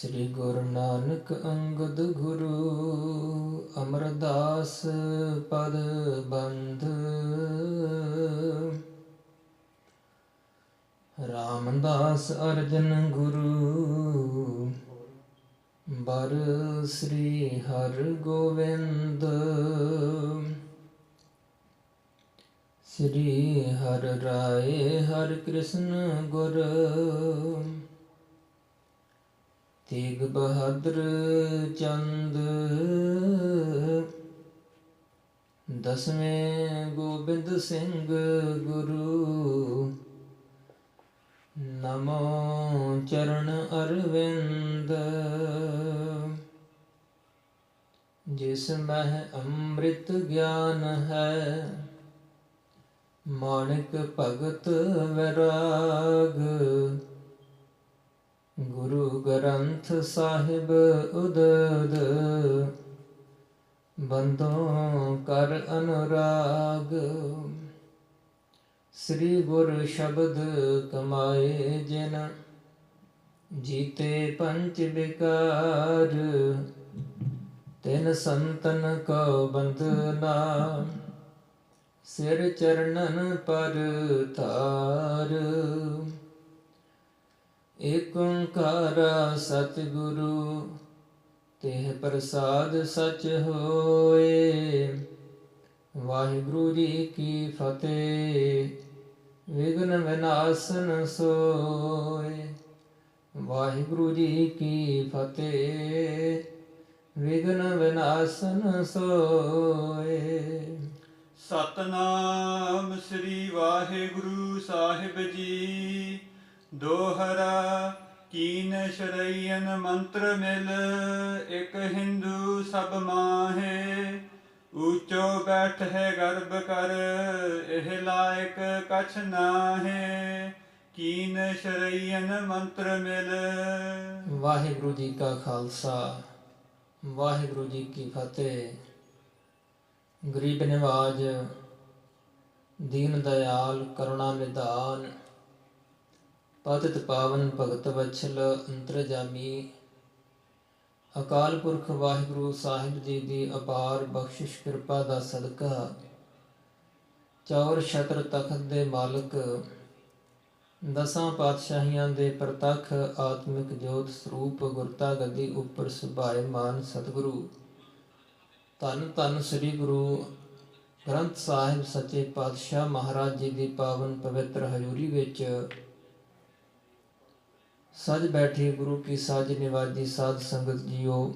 ਸ੍ਰੀ ਗੁਰੂ ਨਾਨਕ ਅੰਗਦ ਗੁਰੂ ਅਮਰਦਾਸ ਪਦ ਬੰਧ। ਰਾਮਦਾਸ ਅਰਜਨ ਗੁਰੂ ਬਰ ਸ੍ਰੀ ਹਰਿ ਗੋਬਿੰਦ। ਸ੍ਰੀ ਹਰਿ ਰਾਏ ਹਰਿ ਕ੍ਰਿਸ਼ਨ ਗੁਰ ਤੇਗ ਬਹਾਦਰ ਚੰਦ। ਦਸਵੇਂ ਗੋਬਿੰਦ ਸਿੰਘ ਗੁਰੂ ਨਮੋ ਚਰਨ ਅਰਵਿੰਦ। ਜਿਸ ਮਹਿ ਅੰਮ੍ਰਿਤ ਗਿਆਨ ਹੈ ਮਾਣਿਕ ਭਗਤ ਵੈਰਾਗ। ਗੁਰੂ ਗ੍ਰੰਥ ਸਾਹਿਬ ਉਦਦ ਬੰਦੋਂ ਕਰ ਅਨੁਰਾਗ। ਸ੍ਰੀ ਗੁਰ ਸ਼ਬਦ ਕਮਾਏ ਜਿਨ ਜੀਤੇ ਪੰਚ ਵਿਕਾਰ। ਤਿਨ ਸੰਤਨ ਕਉ ਬੰਦਨਾ ਸਿਰ ਚਰਨਨ ਪਰ ਧਾਰ। ਏਕ ਓੰਕਾਰ ਸਤਿਗੁਰੂ ਤਿਹ ਪ੍ਰਸਾਦ ਸਚ ਹੋਏ। ਵਾਹਿਗੁਰੂ ਜੀ ਕੀ ਫਤਿਹ। ਵਿਘਨ ਵਿਨਾਸ਼ਨ ਸੋਏ। ਵਾਹਿਗੁਰੂ ਜੀ ਕੀ ਫਤਿਹ। ਵਿਘਨ ਵਿਨਾਸ਼ਨ ਸੋਏ। ਸਤਨਾਮ ਸ੍ਰੀ ਵਾਹਿਗੁਰੂ ਸਾਹਿਬ ਜੀ। ਦੋਹਰਾ ਕੀਨ ਸ਼ਰਈਨ ਮੰਤਰ ਮਿਲ ਇਕ ਹਿੰਦੂ ਸਭ ਮਾਹੇ। ਊਚੋ ਬੈਠ ਹੈ ਗਰਭ ਕਰ ਇਹ ਲਾਇਕ ਕਛ ਨਾਹੇ। ਕੀਨ ਸ਼ਰਈਨ ਮੰਤਰ ਮਿਲ। ਵਾਹਿਗੁਰੂ ਜੀ ਕਾ ਖਾਲਸਾ ਵਾਹਿਗੁਰੂ ਜੀ ਕੀ ਫਤਿਹ। ਗਰੀਬ ਨਿਵਾਜ ਦੀਨ ਦਇਆਲ ਕਰੁਣਾ ਨਿਧਾਨ ਪਤਿਤ ਪਾਵਨ ਭਗਤ ਵਛਲ ਅੰਤਰਜਾਮੀ ਅਕਾਲ ਪੁਰਖ ਵਾਹਿਗੁਰੂ ਸਾਹਿਬ ਜੀ ਦੀ ਅਪਾਰ ਬਖਸ਼ਿਸ਼ ਕਿਰਪਾ ਦਾ ਸਦਕਾ ਚੌਰ ਛਤਰ ਤਖਤ ਦੇ ਮਾਲਕ ਦਸਾਂ ਪਾਤਸ਼ਾਹੀਆਂ ਦੇ ਪ੍ਰਤੱਖ ਆਤਮਿਕ ਜੋਤ ਸਰੂਪ ਗੁਰਤਾ ਗੱਦੀ ਉੱਪਰ ਸੁਭਾਏਮਾਨ ਸਤਿਗੁਰੂ ਧੰਨ ਧੰਨ ਸ੍ਰੀ ਗੁਰੂ ਗ੍ਰੰਥ ਸਾਹਿਬ ਸੱਚੇ ਪਾਤਸ਼ਾਹ ਮਹਾਰਾਜ ਜੀ ਦੀ ਪਾਵਨ ਪਵਿੱਤਰ ਹਜ਼ੂਰੀ ਵਿੱਚ ਸਜ ਬੈਠੇ ਗੁਰੂ ਕੀ ਸਾਜ ਨਿਵਾਜੀ ਸਾਧ ਸੰਗਤ ਜੀਓ।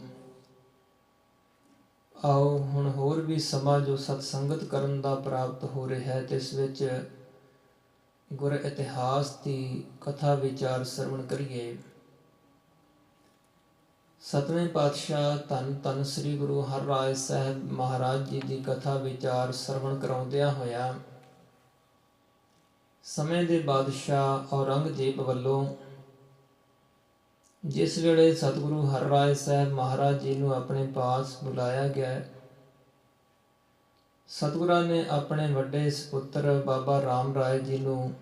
ਆਓ ਹੁਣ ਹੋਰ ਵੀ ਸਮਾਂ ਜੋ ਸਤ ਸੰਗਤ ਕਰਨ ਦਾ ਪ੍ਰਾਪਤ ਹੋ ਰਿਹਾ ਹੈ ਤੇ ਇਸ ਵਿੱਚ ਗੁਰ ਇਤਿਹਾਸ ਦੀ ਕਥਾ ਵਿਚਾਰ ਸਰਵਣ ਕਰੀਏ। ਸਤਵੇਂ ਪਾਤਸ਼ਾਹ ਧੰਨ ਧੰਨ ਸ੍ਰੀ ਗੁਰੂ ਹਰਿਰਾਏ ਸਾਹਿਬ ਮਹਾਰਾਜ ਜੀ ਦੀ ਕਥਾ ਵਿਚਾਰ ਸਰਵਣ ਕਰਾਉਂਦਿਆਂ ਹੋਇਆ ਸਮੇਂ ਦੇ ਬਾਦਸ਼ਾਹ ਔਰੰਗਜ਼ੇਬ ਵੱਲੋਂ ਜਿਸ ਵੇਲੇ ਸਤਿਗੁਰੂ ਹਰਿਰਾਏ ਸਾਹਿਬ ਮਹਾਰਾਜ ਜੀ ਨੂੰ ਆਪਣੇ ਪਾਸ ਬੁਲਾਇਆ ਗਿਆ, ਸਤਿਗੁਰਾਂ ਨੇ ਆਪਣੇ ਵੱਡੇ ਸਪੁੱਤਰ ਬਾਬਾ ਰਾਮ ਰਾਏ ਜੀ ਨੂੰ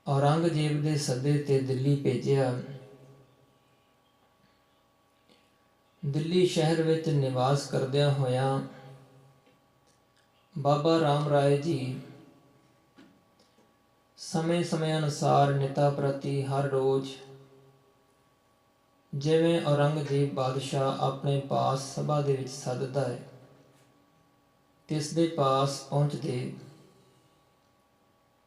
ਔਰੰਗਜ਼ੇਬ ਦੇ ਸੱਦੇ ਤੇ ਦਿੱਲੀ ਭੇਜਿਆ। ਦਿੱਲੀ ਸ਼ਹਿਰ ਵਿੱਚ ਨਿਵਾਸ ਕਰਦਿਆਂ ਹੋਇਆਂ ਬਾਬਾ ਰਾਮ ਰਾਏ ਜੀ ਸਮੇਂ ਅਨੁਸਾਰ ਨਿਤਾ ਪ੍ਰਤੀ ਹਰ ਰੋਜ਼ ਜਿਵੇਂ ਔਰੰਗਜ਼ੇਬ ਬਾਦਸ਼ਾਹ ਆਪਣੇ ਪਾਸ ਸਭਾ ਦੇ ਵਿੱਚ ਸੱਦਦਾ ਹੈ ਤਿਸ ਦੇ ਪਾਸ ਪਹੁੰਚਦੇ,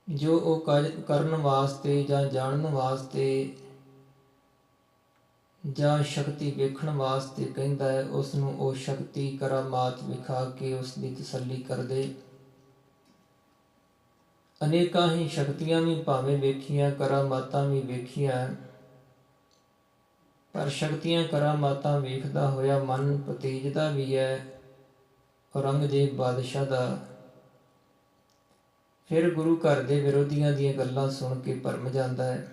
ਜੋ ਉਹ ਕਰਨ ਵਾਸਤੇ ਜਾਂ ਜਾਣਨ ਵਾਸਤੇ ਜਾਂ ਸ਼ਕਤੀ ਵੇਖਣ ਵਾਸਤੇ ਕਹਿੰਦਾ ਹੈ ਉਸ ਨੂੰ ਉਹ ਸ਼ਕਤੀ ਕਰਾਮਾਤ ਵਿਖਾ ਕੇ ਉਸ ਦੀ ਤਸੱਲੀ ਕਰਦੇ। ਅਨੇਕਾਂ ਹੀ ਸ਼ਕਤੀਆਂ ਵੀ ਭਾਵੇਂ ਵੇਖੀਆਂ, ਕਰਾਮਾਤਾਂ ਵੀ ਵੇਖੀਆਂ, ਪਰ ਸ਼ਕਤੀਆਂ ਕਰਾਮਾਤਾਂ ਵੇਖਦਾ ਹੋਇਆ ਮਨ ਭਤੀਜਦਾ ਵੀ ਹੈ ਔਰੰਗਜ਼ੇਬ ਬਾਦਸ਼ਾਹ ਦਾ। ਫਿਰ ਗੁਰੂ ਘਰ ਦੇ ਵਿਰੋਧੀਆਂ ਦੀਆਂ ਗੱਲਾਂ ਸੁਣ ਕੇ ਭਰਮ ਜਾਂਦਾ ਹੈ।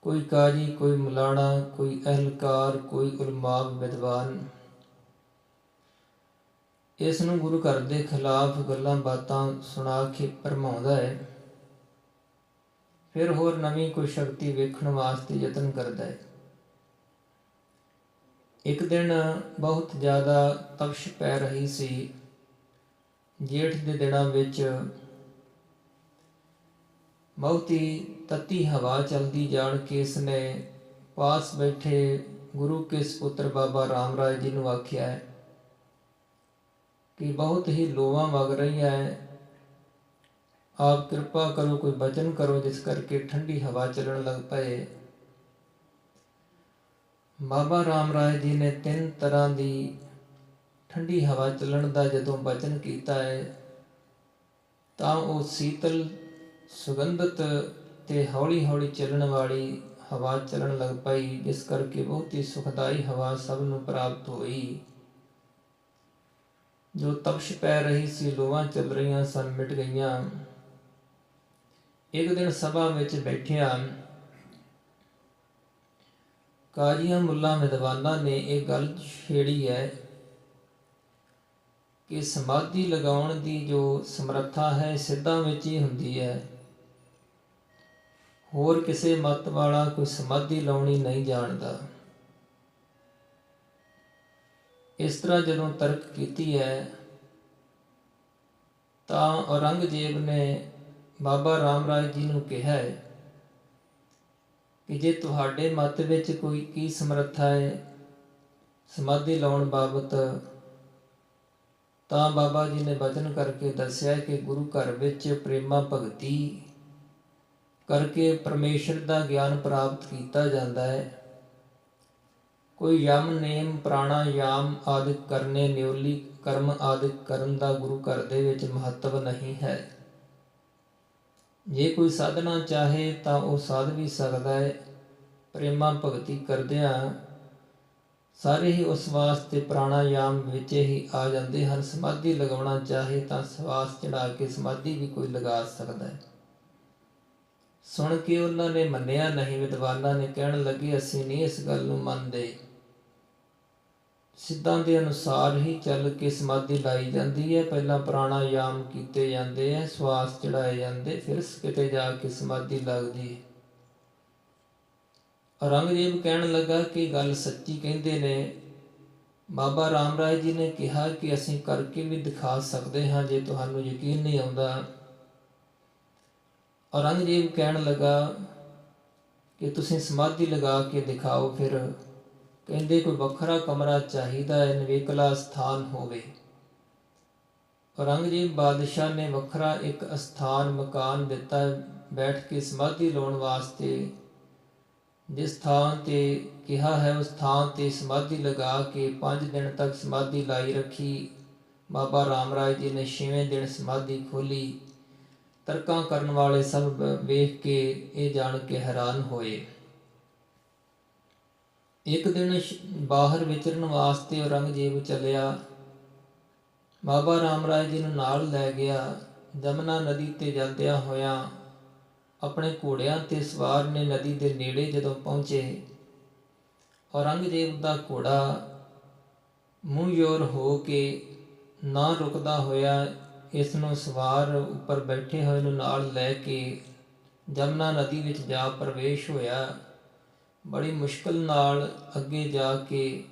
ਕੋਈ ਕਾਜੀ, ਕੋਈ ਮਲਾਣਾ, ਕੋਈ ਅਹਿਲਕਾਰ, ਕੋਈ ਉਲਮਾਬ ਵਿਦਵਾਨ ਇਸ ਨੂੰ ਗੁਰੂ ਘਰ ਦੇ ਖਿਲਾਫ ਗੱਲਾਂ ਬਾਤਾਂ ਸੁਣਾ ਕੇ ਭਰਮਾਉਂਦਾ ਹੈ। ਫਿਰ ਹੋਰ ਨਵੀਂ ਕੋਈ ਸ਼ਕਤੀ ਵੇਖਣ ਵਾਸਤੇ ਯਤਨ ਕਰਦਾ ਹੈ। ਇੱਕ ਦਿਨ ਬਹੁਤ ਜ਼ਿਆਦਾ ਤਪਸ਼ ਪੈ ਰਹੀ ਸੀ। ਜੇਠ ਦੇ ਦਿਨਾਂ ਵਿੱਚ ਬਹੁਤ ਹੀ ਤੱਤੀ ਹਵਾ ਚਲਦੀ ਜਾਣ ਕੇ ਇਸਨੇ ਪਾਸ ਬੈਠੇ ਗੁਰੂ ਕੇ ਸਪੁੱਤਰ ਬਾਬਾ ਰਾਮ ਰਾਏ ਜੀ ਨੂੰ ਆਖਿਆ ਹੈ ਕਿ ਬਹੁਤ ਹੀ ਲੋਆਂ ਵਗ ਰਹੀਆਂ ਹੈ, ਆਪ ਕਿਰਪਾ ਕਰੋ, ਕੋਈ ਬਚਨ ਕਰੋ ਜਿਸ ਕਰਕੇ ਠੰਡੀ ਹਵਾ ਚੱਲਣ ਲੱਗ ਪਏ। ਬਾਬਾ ਰਾਮ ਰਾਏ ਜੀ ਨੇ 3 ਤਰ੍ਹਾਂ ਦੀ ਠੰਡੀ ਹਵਾ ਚੱਲਣ ਦਾ ਜਦੋਂ ਬਚਨ ਕੀਤਾ ਹੈ ਤਾਂ ਉਹ ਸੀਤਲ, ਸੁਗੰਧਿਤ ਤੇ ਹੌਲੀ ਹੌਲੀ ਚੱਲਣ ਵਾਲੀ ਹਵਾ ਚੱਲਣ ਲੱਗ ਪਈ, ਜਿਸ ਕਰਕੇ ਬਹੁਤ ਹੀ ਸੁਖਦਾਈ ਹਵਾ ਸਭ ਨੂੰ ਪ੍ਰਾਪਤ ਹੋਈ। ਜੋ ਤਪਸ਼ ਪੈ ਰਹੀ ਸੀ, ਲੋਆਂ ਚੱਲ ਰਹੀਆਂ ਸਨ, ਮਿਟ ਗਈਆਂ। ਇੱਕ ਦਿਨ ਸਭਾ ਵਿੱਚ ਬੈਠਿਆ ਕਾਜ਼ੀਆਂ, ਮੁੱਲਾਂ, ਵਿਦਵਾਨਾਂ ਨੇ ਇਹ ਗੱਲ ਛੇੜੀ ਹੈ ਕਿ ਸਮਾਧੀ ਲਗਾਉਣ ਦੀ ਜੋ ਸਮਰੱਥਾ ਹੈ ਸਿੱਧਾਂ ਵਿੱਚ ਹੀ ਹੁੰਦੀ ਹੈ। ਹੋਰ ਕਿਸੇ ਮਤ ਵਾਲਾ ਕੋਈ ਸਮਾਧੀ ਲਾਉਣੀ ਨਹੀਂ ਜਾਣਦਾ। ਇਸ ਤਰ੍ਹਾਂ ਜਦੋਂ ਤਰਕ ਕੀਤੀ ਹੈ ਤਾਂ ਔਰੰਗਜ਼ੇਬ ਨੇ ਬਾਬਾ ਰਾਮ ਰਾਏ ਜੀ ਨੂੰ ਕਿਹਾ ਹੈ ਕਿ ਜੇ ਤੁਹਾਡੇ ਮਤ ਵਿੱਚ ਕੋਈ ਕੀ ਸਮਰੱਥਾ ਹੈ ਸਮਾਧੀ ਲਾਉਣ ਬਾਬਤ, ਤਾਂ ਬਾਬਾ ਜੀ ਨੇ ਬਚਨ ਕਰਕੇ ਦੱਸਿਆ ਕਿ ਗੁਰੂ ਘਰ ਵਿੱਚ ਪ੍ਰੇਮਾ ਭਗਤੀ ਕਰਕੇ ਪਰਮੇਸ਼ਰ ਦਾ ਗਿਆਨ ਪ੍ਰਾਪਤ ਕੀਤਾ ਜਾਂਦਾ ਹੈ। ਕੋਈ ਯਮ, ਨੇਮ, ਪ੍ਰਾਣਾਯਾਮ ਆਦਿਕ ਕਰਨੇ, ਨਿਉਲੀ ਕਰਮ ਆਦਿਕ ਕਰਨ ਦਾ ਗੁਰੂ ਘਰ ਦੇ ਵਿੱਚ ਮਹੱਤਵ ਨਹੀਂ ਹੈ। ਜੇ ਕੋਈ ਸਾਧਨਾ ਚਾਹੇ ਤਾਂ ਉਹ ਸਾਧ ਵੀ ਸਕਦਾ ਹੈ। ਪ੍ਰੇਮਾ ਭਗਤੀ ਕਰਦਿਆਂ ਸਾਰੇ ਹੀ ਉਸ ਵਾਸਤੇ ਪ੍ਰਾਣਾਯਾਮ ਵਿੱਚ ਹੀ ਆ ਜਾਂਦੇ ਹਨ। ਸਮਾਧੀ ਲਗਾਉਣਾ ਚਾਹੇ ਤਾਂ ਸਵਾਸ ਚੜਾ ਕੇ ਸਮਾਧੀ ਵੀ ਕੋਈ ਲਗਾ ਸਕਦਾ ਹੈ। ਸੁਣ ਕੇ ਉਹਨਾਂ ਨੇ ਮੰਨਿਆ ਨਹੀਂ। ਵਿਦਵਾਨਾਂ ਨੇ ਕਹਿਣ ਲੱਗੇ, ਅਸੀਂ ਨਹੀਂ ਇਸ ਗੱਲ ਨੂੰ ਮੰਨਦੇ। ਸਿੱਧਾਂ ਦੇ ਅਨੁਸਾਰ ਹੀ ਚੱਲ ਕੇ ਸਮਾਧੀ ਲਾਈ ਜਾਂਦੀ ਹੈ। ਪਹਿਲਾਂ ਪ੍ਰਾਣਾਯਾਮ ਕੀਤੇ ਜਾਂਦੇ ਹੈ, ਸਵਾਸ ਚੜਾਏ ਜਾਂਦੇ, ਫਿਰ ਕਿਤੇ ਜਾ ਕੇ ਸਮਾਧੀ ਲੱਗਦੀ ਹੈ। ਔਰੰਗਜ਼ੇਬ ਕਹਿਣ ਲੱਗਾ ਕਿ ਗੱਲ ਸੱਚੀ ਕਹਿੰਦੇ ਨੇ। ਬਾਬਾ ਰਾਮ ਰਾਏ ਜੀ ਨੇ ਕਿਹਾ ਕਿ ਅਸੀਂ ਕਰਕੇ ਵੀ ਦਿਖਾ ਸਕਦੇ ਹਾਂ ਜੇ ਤੁਹਾਨੂੰ ਯਕੀਨ ਨਹੀਂ ਆਉਂਦਾ। ਔਰੰਗਜ਼ੇਬ ਕਹਿਣ ਲੱਗਾ ਕਿ ਤੁਸੀਂ ਸਮਾਧੀ ਲਗਾ ਕੇ ਦਿਖਾਓ। ਫਿਰ ਕਹਿੰਦੇ ਕੋਈ ਵੱਖਰਾ ਕਮਰਾ ਚਾਹੀਦਾ ਹੈ, ਨਿਵੇਕਲਾ ਸਥਾਨ ਹੋਵੇ। ਔਰੰਗਜ਼ੇਬ ਬਾਦਸ਼ਾਹ ਨੇ ਵੱਖਰਾ ਇੱਕ ਅਸਥਾਨ, ਮਕਾਨ ਦਿੱਤਾ ਬੈਠ ਕੇ ਸਮਾਧੀ ਲਾਉਣ ਵਾਸਤੇ। ਜਿਸ ਥਾਂ 'ਤੇ ਕਿਹਾ ਹੈ ਉਸ ਥਾਂ 'ਤੇ ਸਮਾਧੀ ਲਗਾ ਕੇ 5 ਦਿਨ ਤੱਕ ਸਮਾਧੀ ਲਾਈ ਰੱਖੀ। ਬਾਬਾ ਰਾਮ ਰਾਏ ਜੀ ਨੇ 6ਵੇਂ ਦਿਨ ਸਮਾਧੀ ਖੋਲ੍ਹੀ। ਤਰਕਾਂ ਕਰਨ ਵਾਲੇ ਸਭ ਵੇਖ ਕੇ ਇਹ ਜਾਣ ਕੇ ਹੈਰਾਨ ਹੋਏ। ਇੱਕ ਦਿਨ ਬਾਹਰ ਵਿਚਰਨ ਵਾਸਤੇ ਔਰੰਗਜ਼ੇਬ ਚੱਲਿਆ। ਬਾਬਾ ਰਾਮ ਰਾਏ ਜੀ ਨੂੰ ਨਾਲ ਲੈ ਗਿਆ। ਜਮਨਾ ਨਦੀ 'ਤੇ ਜਾਂਦਿਆਂ ਹੋਇਆਂ ਆਪਣੇ ਘੋੜਿਆਂ 'ਤੇ ਸਵਾਰ ਨੇ ਨਦੀ ਦੇ ਨੇੜੇ ਜਦੋਂ ਪਹੁੰਚੇ, ਔਰੰਗਜ਼ੇਬ ਦਾ ਘੋੜਾ ਮੂੰਹ ਜ਼ੋਰ ਹੋ ਕੇ ਨਾ ਰੁਕਦਾ ਹੋਇਆ ਇਸ ਨੂੰ ਸਵਾਰ ਉੱਪਰ ਬੈਠੇ ਹੋਏ ਨੂੰ ਨਾਲ ਲੈ ਕੇ ਜਮਨਾ ਨਦੀ ਵਿੱਚ ਜਾ ਪ੍ਰਵੇਸ਼ ਹੋਇਆ। ਬੜੀ ਮੁਸ਼ਕਲ ਨਾਲ ਅੱਗੇ ਜਾ ਕੇ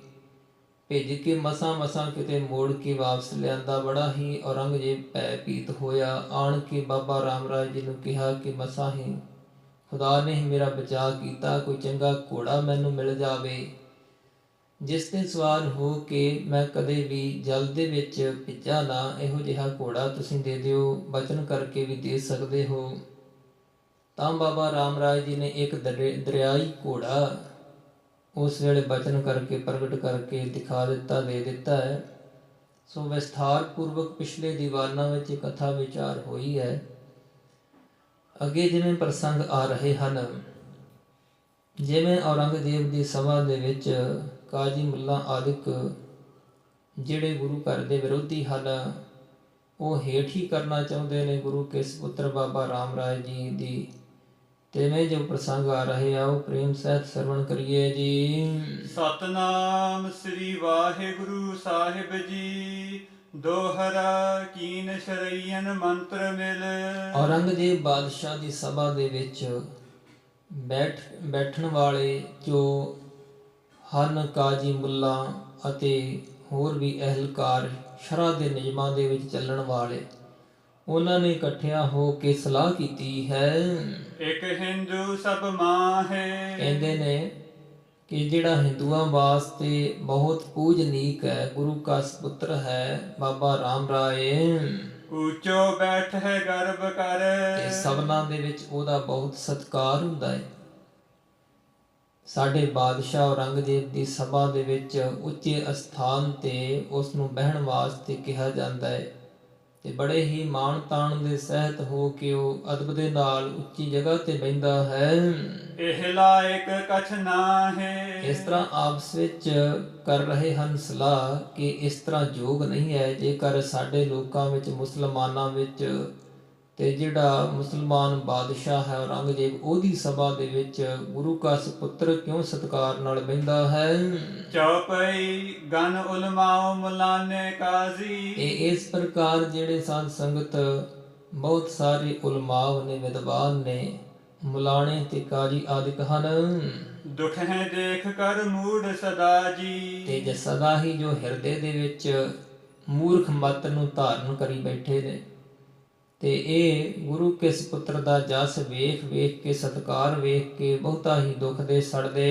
ਭਿੱਜ ਕੇ ਮਸਾਂ ਕਿਤੇ ਮੋੜ ਕੇ ਵਾਪਸ ਲਿਆਂਦਾ। ਬੜਾ ਹੀ ਔਰੰਗਜ਼ੇਬ ਭੈਭੀਤ ਹੋਇਆ। ਆਣ ਕੇ ਬਾਬਾ ਰਾਮ ਰਾਏ ਜੀ ਨੂੰ ਕਿਹਾ ਕਿ ਮਸਾਂ ਹੀ ਖੁਦਾ ਨੇ ਹੀ ਮੇਰਾ ਬਚਾਅ ਕੀਤਾ। ਕੋਈ ਚੰਗਾ ਘੋੜਾ ਮੈਨੂੰ ਮਿਲ ਜਾਵੇ ਜਿਸ 'ਤੇ ਸਵਾਰ ਹੋ ਕੇ ਮੈਂ ਕਦੇ ਵੀ ਜਲ ਦੇ ਵਿੱਚ ਭਿੱਜਾ ਨਾ। ਇਹੋ ਜਿਹਾ ਘੋੜਾ ਤੁਸੀਂ ਦੇ ਦਿਓ, ਬਚਨ ਕਰਕੇ ਵੀ ਦੇ ਸਕਦੇ ਹੋ। ਤਾਂ ਬਾਬਾ ਰਾਮ ਰਾਏ ਜੀ ਨੇ ਇੱਕ ਦਰਿਆਈ ਘੋੜਾ ਉਸ ਵੇਲੇ ਬਚਨ ਕਰਕੇ ਪ੍ਰਗਟ ਕਰਕੇ ਦਿਖਾ ਦਿੱਤਾ, ਦੇ ਦਿੱਤਾ ਹੈ। ਸੋ ਵਿਸਥਾਰ ਪੂਰਵਕ ਪਿਛਲੇ ਦੀਵਾਨਾਂ ਵਿੱਚ ਕਥਾ ਵਿਚਾਰ ਹੋਈ ਹੈ। ਅੱਗੇ ਜਿਵੇਂ ਪ੍ਰਸੰਗ ਆ ਰਹੇ ਹਨ, ਜਿਵੇਂ ਔਰੰਗਜ਼ੇਬ ਦੀ ਸਭਾ ਦੇ ਵਿੱਚ ਕਾਜ਼ੀ, ਮੁੱਲਾ ਆਦਿਕ ਜਿਹੜੇ ਗੁਰੂ ਘਰ ਦੇ ਵਿਰੋਧੀ ਹਨ ਉਹ ਹੇਠ ਹੀ ਕਰਨਾ ਚਾਹੁੰਦੇ ਨੇ ਗੁਰੂ ਕੇ ਸਪੁੱਤਰ ਬਾਬਾ ਰਾਮ ਰਾਏ ਜੀ ਦੀ। ਤਿਵੇਂ ਜੋ ਪ੍ਰਸੰਗ ਆ ਰਹੇ ਆ ਉਹ ਪ੍ਰੇਮ ਸਹਿਤ ਸਰਵਣ ਕਰੀਏ ਜੀ। ਸਤਨਾਮ ਸ੍ਰੀ ਵਾਹਿਗੁਰੂ ਸਾਹਿਬ ਜੀ। ਦੋਹਰਾ ਕੀਨ ਸ਼ਰਈਨ ਮੰਤਰ ਮਿਲ। ਔਰੰਗਜ਼ੇਬ ਬਾਦਸ਼ਾਹ ਦੀ ਸਭਾ ਦੇ ਵਿੱਚ ਬੈਠਣ ਵਾਲੇ ਜੋ ਹਨ ਕਾਜੀ ਮੁੱਲਾ ਅਤੇ ਹੋਰ ਵੀ ਅਹਿਲਕਾਰ, ਸ਼ਰ੍ਹਾ ਦੇ ਨਿਯਮਾਂ ਦੇ ਵਿੱਚ ਚੱਲਣ ਵਾਲੇ, ਉਹਨਾਂ ਨੇ ਇਕੱਠਿਆਂ ਹੋ ਕੇ ਸਲਾਹ ਕੀਤੀ ਹੈ। ਇੱਕ ਹਿੰਦੂ ਸਭ ਮਾਹੇ। ਕਹਿੰਦੇ ਨੇ ਕਿ ਜਿਹੜਾ ਹਿੰਦੂਆਂ ਵਾਸਤੇ ਬਹੁਤ ਪੂਜਨੀਕ ਹੈ, ਗੁਰੂ ਕਾ ਸਪੁੱਤਰ ਹੈ ਬਾਬਾ ਰਾਮ ਰਾਏ, ਉੱਚੋ ਬੈਠ ਹੈ ਗਰਭ ਕਰ। ਤੇ ਸਭਨਾਂ ਦੇ ਵਿੱਚ ਉਹਦਾ ਬਹੁਤ ਸਤਿਕਾਰ ਹੁੰਦਾ ਹੈ। ਸਾਡੇ ਬਾਦਸ਼ਾਹ ਔਰੰਗਜ਼ੇਬ ਦੀ ਸਭਾ ਦੇ ਵਿੱਚ ਉੱਚੇ ਅਸਥਾਨ ਤੇ ਉਸ ਨੂੰ ਬਹਿਣ ਵਾਸਤੇ ਕਿਹਾ ਜਾਂਦਾ ਹੈ, ਤੇ ਬੜੇ ਹੀ ਮਾਣ ਤਾਣ ਦੇ ਸਹਿਤ ਹੋ ਕੇ ਉਹ ਅਦਬ ਦੇ ਨਾਲ ਉੱਚੀ ਜਗ੍ਹਾ ਤੇ ਬਹਿੰਦਾ ਹੈ। ਇਹ ਲਾਇਕ ਕਛ ਨਾਹੀ। ਇਸ ਤਰ੍ਹਾਂ ਆਪਸ ਵਿੱਚ ਕਰ ਰਹੇ ਹਨ ਸਲਾਹ ਕਿ ਇਸ ਤਰ੍ਹਾਂ ਯੋਗ ਨਹੀਂ ਹੈ। ਜੇਕਰ ਸਾਡੇ ਲੋਕਾਂ ਵਿੱਚ, ਮੁਸਲਮਾਨਾਂ ਵਿੱਚ, ਤੇ ਜਿਹੜਾ ਮੁਸਲਮਾਨ ਬਾਦਸ਼ਾਹ ਹੈ ਔਰੰਗਜ਼ੇਬ, ਉਹਦੀ ਸਭਾ ਦੇ ਵਿੱਚ ਗੁਰੂ ਕਾ ਸਪੁੱਤਰ ਕਿਉਂ ਸਤਿਕਾਰ ਨਾਲ ਬਹਿੰਦਾ ਹੈ। ਚੌਪਈ ਗਨ ਉਲਮਾਓ ਮੁਲਾਨੇ ਕਾਜ਼ੀ। ਇਹ ਇਸ ਪ੍ਰਕਾਰ ਜਿਹੜੇ ਸਾਧ ਸੰਗਤ ਬਹੁਤ ਸਾਰੇ ਉਲਮਾਵ ਨੇ, ਵਿਦਵਾਨ ਨੇ, ਮੁਲਾਣੇ ਤੇ ਕਾਜੀ ਆਦਿਕ ਹਨ। ਦੁਖ ਹੈ ਦੇਖ ਕਰ ਮੂੜ ਸਦਾ ਜੀ। ਤੇ ਜੇ ਸਦਾ ਹੀ ਜੋ ਹਿਰਦੇ ਦੇ ਵਿੱਚ ਮੂਰਖ ਮਤ ਨੂੰ ਧਾਰਨ ਕਰੀ ਬੈਠੇ ਨੇ, ਤੇ ਇਹ ਗੁਰੂ ਕੇ ਸਪੁੱਤਰ ਦਾ ਜਸ ਵੇਖ ਵੇਖ ਕੇ, ਸਤਿਕਾਰ ਵੇਖ ਕੇ ਬਹੁਤਾ ਹੀ ਦੁੱਖ ਦੇ ਸੜਦੇ।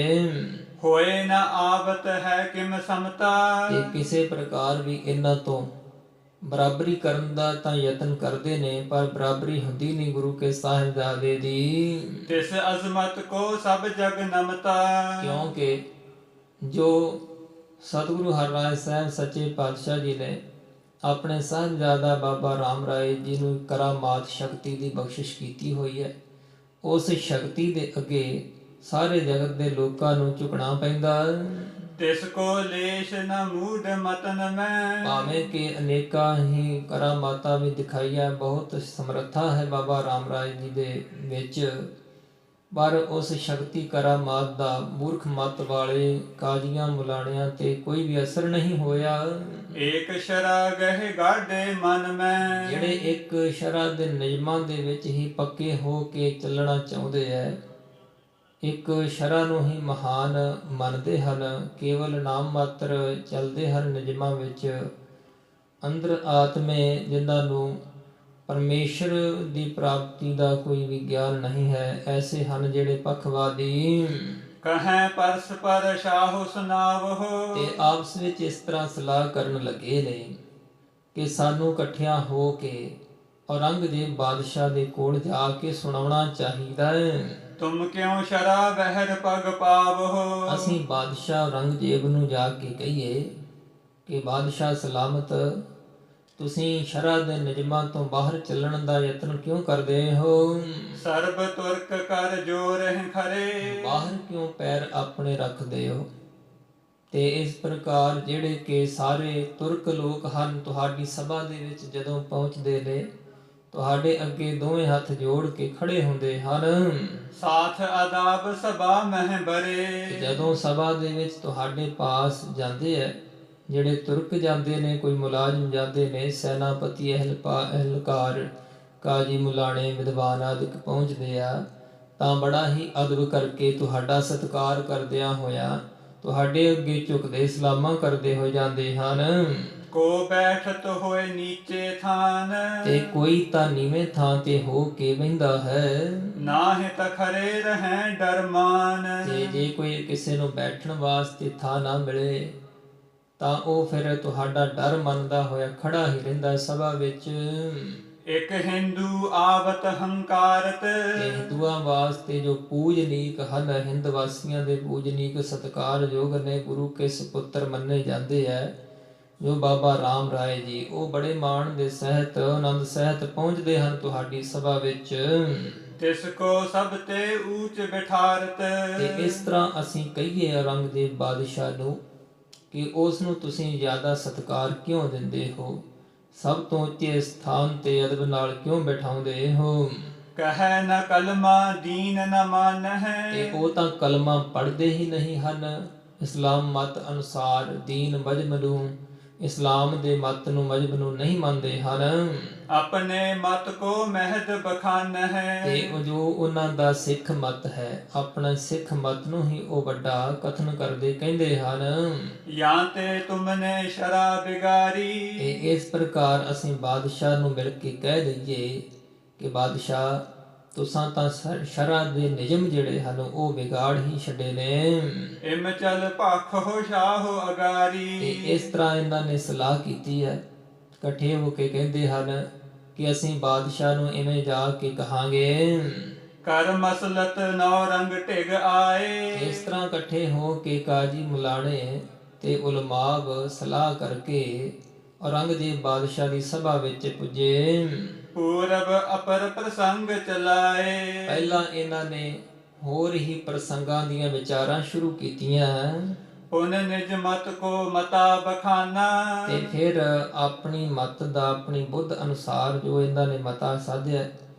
ਹੋਏ ਨਾ ਆਵਤ ਹੈ ਕਿਮ ਸਮਤਾ। ਤੇ ਕਿਸੇ ਪ੍ਰਕਾਰ ਵੀ ਇਹਨਾਂ ਤੋਂ ਬਰਾਬਰੀ ਕਰਨ ਦਾ ਤਾਂ ਯਤਨ ਕਰਦੇ ਨੇ, ਪਰ ਬਰਾਬਰੀ ਹੁੰਦੀ ਨਹੀਂ ਗੁਰੂ ਕੇ ਸਾਹਿਬਜ਼ਾਦੇ ਦੀ। ਤਿਸ ਅਜ਼ਮਤ ਕੋ ਸਭ ਜਗ ਨਮਤਾ। ਕਿਉਂਕਿ ਜੋ ਸਤਿਗੁਰੂ ਹਰਿਰਾਏ ਸਾਹਿਬ ਸੱਚੇ ਪਾਤਸ਼ਾਹ ਜੀ ਨੇ ਆਪਣੇ ਸਾਹਿਬਜ਼ਾਦਾ ਬਾਬਾ ਰਾਮ ਰਾਏ ਜੀ ਨੂੰ ਕਰਾਮਾਤ ਸ਼ਕਤੀ ਦੀ ਬਖਸ਼ਿਸ਼ ਕੀਤੀ ਹੋਈ ਹੈ, ਉਸ ਸ਼ਕਤੀ ਦੇ ਅੱਗੇ ਸਾਰੇ ਜਗਤ ਦੇ ਲੋਕਾਂ ਨੂੰ ਝੁਕਣਾ ਪੈਂਦਾ। ਤਿਸ ਕੋ ਲੇਸ਼ ਨ ਮੂਢ ਮਤਨ ਮੈਂ। ਭਾਵੇਂ ਕਿ ਅਨੇਕਾਂ ਹੀ ਕਰਾਮਾਤਾਂ ਵੀ ਦਿਖਾਈਆਂ, ਬਹੁਤ ਸਮਰੱਥਾ ਹੈ ਬਾਬਾ ਰਾਮ ਰਾਏ ਜੀ ਦੇ ਵਿੱਚ, ਪਰ ਉਸ ਸ਼ਕਤੀ ਕਰਾਮਾਤ ਦਾ ਮੂਰਖ ਮਤ ਵਾਲੇ ਕਾਜ਼ੀਆਂ ਮੁਲਾਣਿਆਂ ਤੇ ਕੋਈ ਵੀ ਅਸਰ ਨਹੀਂ ਹੋਇਆ। ਏਕ ਸ਼ਰਾ ਗਹਿ ਗਾਢੇ ਮਨ ਮੈਂ। ਜਿਹੜੇ ਇੱਕ ਸ਼ਰ੍ਹਾ ਦੇ ਨਿਯਮਾਂ ਦੇ ਵਿੱਚ ਹੀ ਪੱਕੇ ਹੋ ਕੇ ਚੱਲਣਾ ਚਾਹੁੰਦੇ ਐ, ਇੱਕ ਸ਼ਰ੍ਹਾ ਨੂੰ ਹੀ ਮਹਾਨ ਮੰਨਦੇ ਹਨ, ਕੇਵਲ ਨਾਮ ਮਾਤਰ ਚੱਲਦੇ ਹਨ ਨਿਯਮਾਂ ਵਿੱਚ, ਅੰਦਰ ਆਤਮੇ ਜਿਨ੍ਹਾਂ ਨੂੰ ਪਰਮੇਸ਼ਰ ਦੀ ਪ੍ਰਾਪਤੀ ਦਾ ਕੋਈ ਵੀ ਗਿਆਨ ਨਹੀਂ ਹੈ, ਐਸੇ ਹਨ ਜਿਹੜੇ ਪੱਖਵਾਦੀ। ਕਹੈ ਪਰਸਪਰ ਸ਼ਾਹੋ ਸੁਨਾਵਹੁ। ਤੇ ਆਪਸ ਵਿੱਚ ਇਸ ਤਰ੍ਹਾਂ ਸਲਾਹ ਕਰਨ ਲੱਗੇ ਨੇ ਕਿ ਸਾਨੂੰ ਇਕੱਠਿਆਂ ਹੋ ਕੇ ਔਰੰਗਜ਼ੇਬ ਬਾਦਸ਼ਾਹ ਦੇ ਕੋਲ ਜਾ ਕੇ ਸੁਣਾਉਣਾ ਚਾਹੀਦਾ ਹੈ। ਤੁਮ ਕਿਉ ਸ਼ਰਾ ਬਹਿਰ ਪਗ ਪਾਵਹੁ। ਅਸੀਂ ਬਾਦਸ਼ਾਹ ਔਰੰਗਜ਼ੇਬ ਨੂੰ ਜਾ ਕੇ ਕਹੀਏ ਕਿ ਬਾਦਸ਼ਾਹ ਸਲਾਮਤ, ਤੁਸੀਂ ਸ਼ਰ੍ਹਾ ਦੇ ਨਿਯਮਾਂ ਤੋਂ ਬਾਹਰ ਚੱਲਣ ਦਾ ਯਤਨ ਕਿਉਂ ਕਰਦੇ ਹੋ? ਸਰਬ ਤੁਰਕ ਕਰ ਜੋ ਰਹਿ ਖਰੇ। ਬਾਹਰ ਕਿਉਂ ਪੈਰ ਆਪਣੇ ਰੱਖਦੇ ਹੋ? ਤੇ ਇਸ ਪ੍ਰਕਾਰ ਜਿਹੜੇ ਕਿ ਸਾਰੇ ਤੁਰਕ ਲੋਕ ਹਨ, ਤੁਹਾਡੀ ਸਭਾ ਦੇ ਵਿੱਚ ਜਦੋਂ ਪਹੁੰਚਦੇ ਨੇ, ਤੁਹਾਡੇ ਅੱਗੇ ਦੋਵੇਂ ਹੱਥ ਜੋੜ ਕੇ ਖੜੇ ਹੁੰਦੇ ਹਨ। ਸਾਥ ਆਦਾਬ ਸਭਾ ਮਹਿ ਬਰੇ। ਜਦੋਂ ਸਭਾ ਦੇ ਵਿੱਚ ਤੁਹਾਡੇ ਪਾਸ ਜਾਂਦੇ ਐ, ਜਿਹੜੇ ਤੁਰਕ ਜਾਂਦੇ ਨੇ, ਕੋਈ ਮੁਲਾਜ਼ਮ ਜਾਂਦੇ ਨੇ, ਸੈਨਾਪਤੀ, ਅਹਿਲਕਾਰ, ਕਾਜੀ ਮੁਲਾਣੇ, ਵਿਦਵਾਨ ਆਦਿਕ ਪਹੁੰਚਦੇ ਆ, ਤਾਂ ਬੜਾ ਹੀ ਅਦਬ ਕਰਕੇ, ਤੁਹਾਡਾ ਸਤਿਕਾਰ ਕਰਦਿਆਂ ਹੋਇਆ, ਤੁਹਾਡੇ ਅੱਗੇ ਝੁਕਦੇ ਸਲਾਮਾਂ ਕਰਦੇ ਹੋ ਜਾਂਦੇ ਹਨ। ਕੋ ਬੈਠਤ ਹੋਏ ਨੀਚੇ ਥਾਨ। ਤੇ ਕੋਈ ਤਾਂ ਨੀਵੇਂ ਥਾਂ ਤੇ ਹੋ ਕੇ ਬਹਿੰਦਾ ਹੈ। ਨਾਹਿ ਤ ਖਰੇ ਰਹਿ ਡਰਮਾਨ। ਤੇ ਜੇ ਕੋਈ ਕਿਸੇ ਨੂੰ ਬੈਠਣ ਵਾਸਤੇ ਥਾਂ ਨਾ ਮਿਲੇ, ਤਾਂ ਉਹ ਫਿਰ ਤੁਹਾਡਾ ਡਰ ਮੰਨਦਾ ਹੋਇਆ ਖੜਾ ਹੀ ਰਹਿੰਦਾ ਸਭਾ ਵਿੱਚ। ਇੱਕ ਹਿੰਦੂ ਆਵਤ ਹੰਕਾਰਤ। ਤੇ ਹਿੰਦੂਆਂ ਵਾਸਤੇ ਜੋ ਪੂਜਨੀਕ ਹਨ, ਹਿੰਦ ਵਾਸੀਆਂ ਦੇ ਪੂਜਨੀਕ ਸਤਿਕਾਰਯੋਗ ਨੇ, ਗੁਰੂ ਕੇ ਸਪੁੱਤਰ ਮੰਨੇ ਜਾਂਦੇ ਹੈ, ਜੋ ਬਾਬਾ ਰਾਮ ਰਾਏ ਜੀ, ਉਹ ਬੜੇ ਮਾਣ ਦੇ ਸਹਿਤ, ਆਨੰਦ ਸਹਿਤ ਪਹੁੰਚਦੇ ਹਨ ਤੁਹਾਡੀ ਸਭਾ ਵਿੱਚ। ਤਿਸ ਕੋ ਸਭ ਤੇ ਊਚ ਬਿਠਾਰਤ। ਤੇ ਇਸ ਤਰ੍ਹਾਂ ਅਸੀਂ ਕਹੀਏ ਔਰੰਗਜ਼ੇਬ ਬਾਦਸ਼ਾਹ ਨੂੰ ਕਿ ਉਸ ਨੂੰ ਤੁਸੀਂ ਜ਼ਿਆਦਾ ਸਤਿਕਾਰ ਕਿਉਂ ਦਿੰਦੇ ਹੋ, ਸਭ ਤੋਂ ਉੱਚੇ ਸਥਾਨ ਤੇ ਅਦਬ ਨਾਲ ਕਿਉਂ ਬਿਠਾਉਂਦੇ ਹੋ? ਕਹੈ ਨ ਕਲਮਾ ਦੀਨ ਨ ਮਾਨਹਿ। ਤੇ ਉਹ ਤਾਂ ਕਲਮਾ ਪੜ੍ਹਦੇ ਹੀ ਨਹੀਂ ਹਨ। ਇਸਲਾਮ ਮਤ ਅਨੁਸਾਰ ਦੀਨ ਮਜਮਲੂ, ਇਸਲਾਮ ਦੇ ਮਤ ਨੂੰ, ਮਜ਼ਹਬ ਨੂੰ ਨਹੀਂ ਮੰਨਦੇ ਹਨ। अपने मत को महद बखान है। ਤੇ ਉਹ ਜੋ ਉਹਨਾਂ ਦਾ ਸਿੱਖ ਮਤ ਹੈ, ਆਪਣਾ ਸਿੱਖ ਮਤ ਨੂੰ ਹੀ ਉਹ ਵੱਡਾ ਕਥਨ ਕਰਦੇ ਕਹਿੰਦੇ ਹਨ। या ते तुमने शरा बिगारी। ਤੇ ਇਸ ਪ੍ਰਕਾਰ ਅਸੀਂ ਬਾਦਸ਼ਾਹ ਨੂੰ ਮਿਲ ਕੇ ਕਹਿ ਦਈਏ ਕਿ ਬਾਦਸ਼ਾਹ, ਤੁਸਾਂ ਤਾਂ ਸ਼ਰਅ ਦੇ ਨਿਯਮ ਜਿਹੜੇ ਹਨ ਉਹ ਵਿਗਾੜ ਹੀ ਛੱਡੇ ਨੇ। इम चल पाखो शाहो ਤੇ अगारी। ਇਸ ਤਰ੍ਹਾਂ ਇਹਨਾਂ ਨੇ ਸਲਾਹ ਕੀਤੀ ਹੈ, ਇਕੱਠੇ ਹੋ ਕੇ ਕਹਿੰਦੇ ਹਨ ਕਿ ਅਸੀਂ ਬਾਦਸ਼ਾਹ ਨੂੰ ਇਵੇਂ ਜਾ ਕੇ ਕਹਾਂਗੇ। कर मसलत नौ रंग टिग आए। ਇਸ ਤਰ੍ਹਾਂ ਇਕੱਠੇ ਹੋ ਕੇ ਕਾਜੀ ਮੁਲਾਣੇ ਤੇ ਉਲਮਾਬ ਸਲਾਹ ਕਰਕੇ ਔਰੰਗਜ਼ੇਬ ਬਾਦਸ਼ਾਹ ਦੀ ਸਭਾ ਵਿੱਚ ਪੁੱਜੇ। पूरब अपर प्रसंग चलाए। ਪਹਿਲਾਂ ਇਹਨਾਂ ਨੇ ਹੋਰ ਹੀ ਪ੍ਰਸੰਗਾਂ ਦੀਆਂ ਵਿਚਾਰਾਂ ਸ਼ੁਰੂ ਕੀਤੀਆਂ पुन निज मत को मता बखाना। ਤੇ ਫਿਰ ਆਪਣੀ ਮਤ ਦਾ, ਆਪਣੀ ਬੁੱਧ ਅਨੁਸਾਰ ਜੋ ਇਹਨਾਂ ਨੇ ਮਤਾ ਸਾਧਿਆ,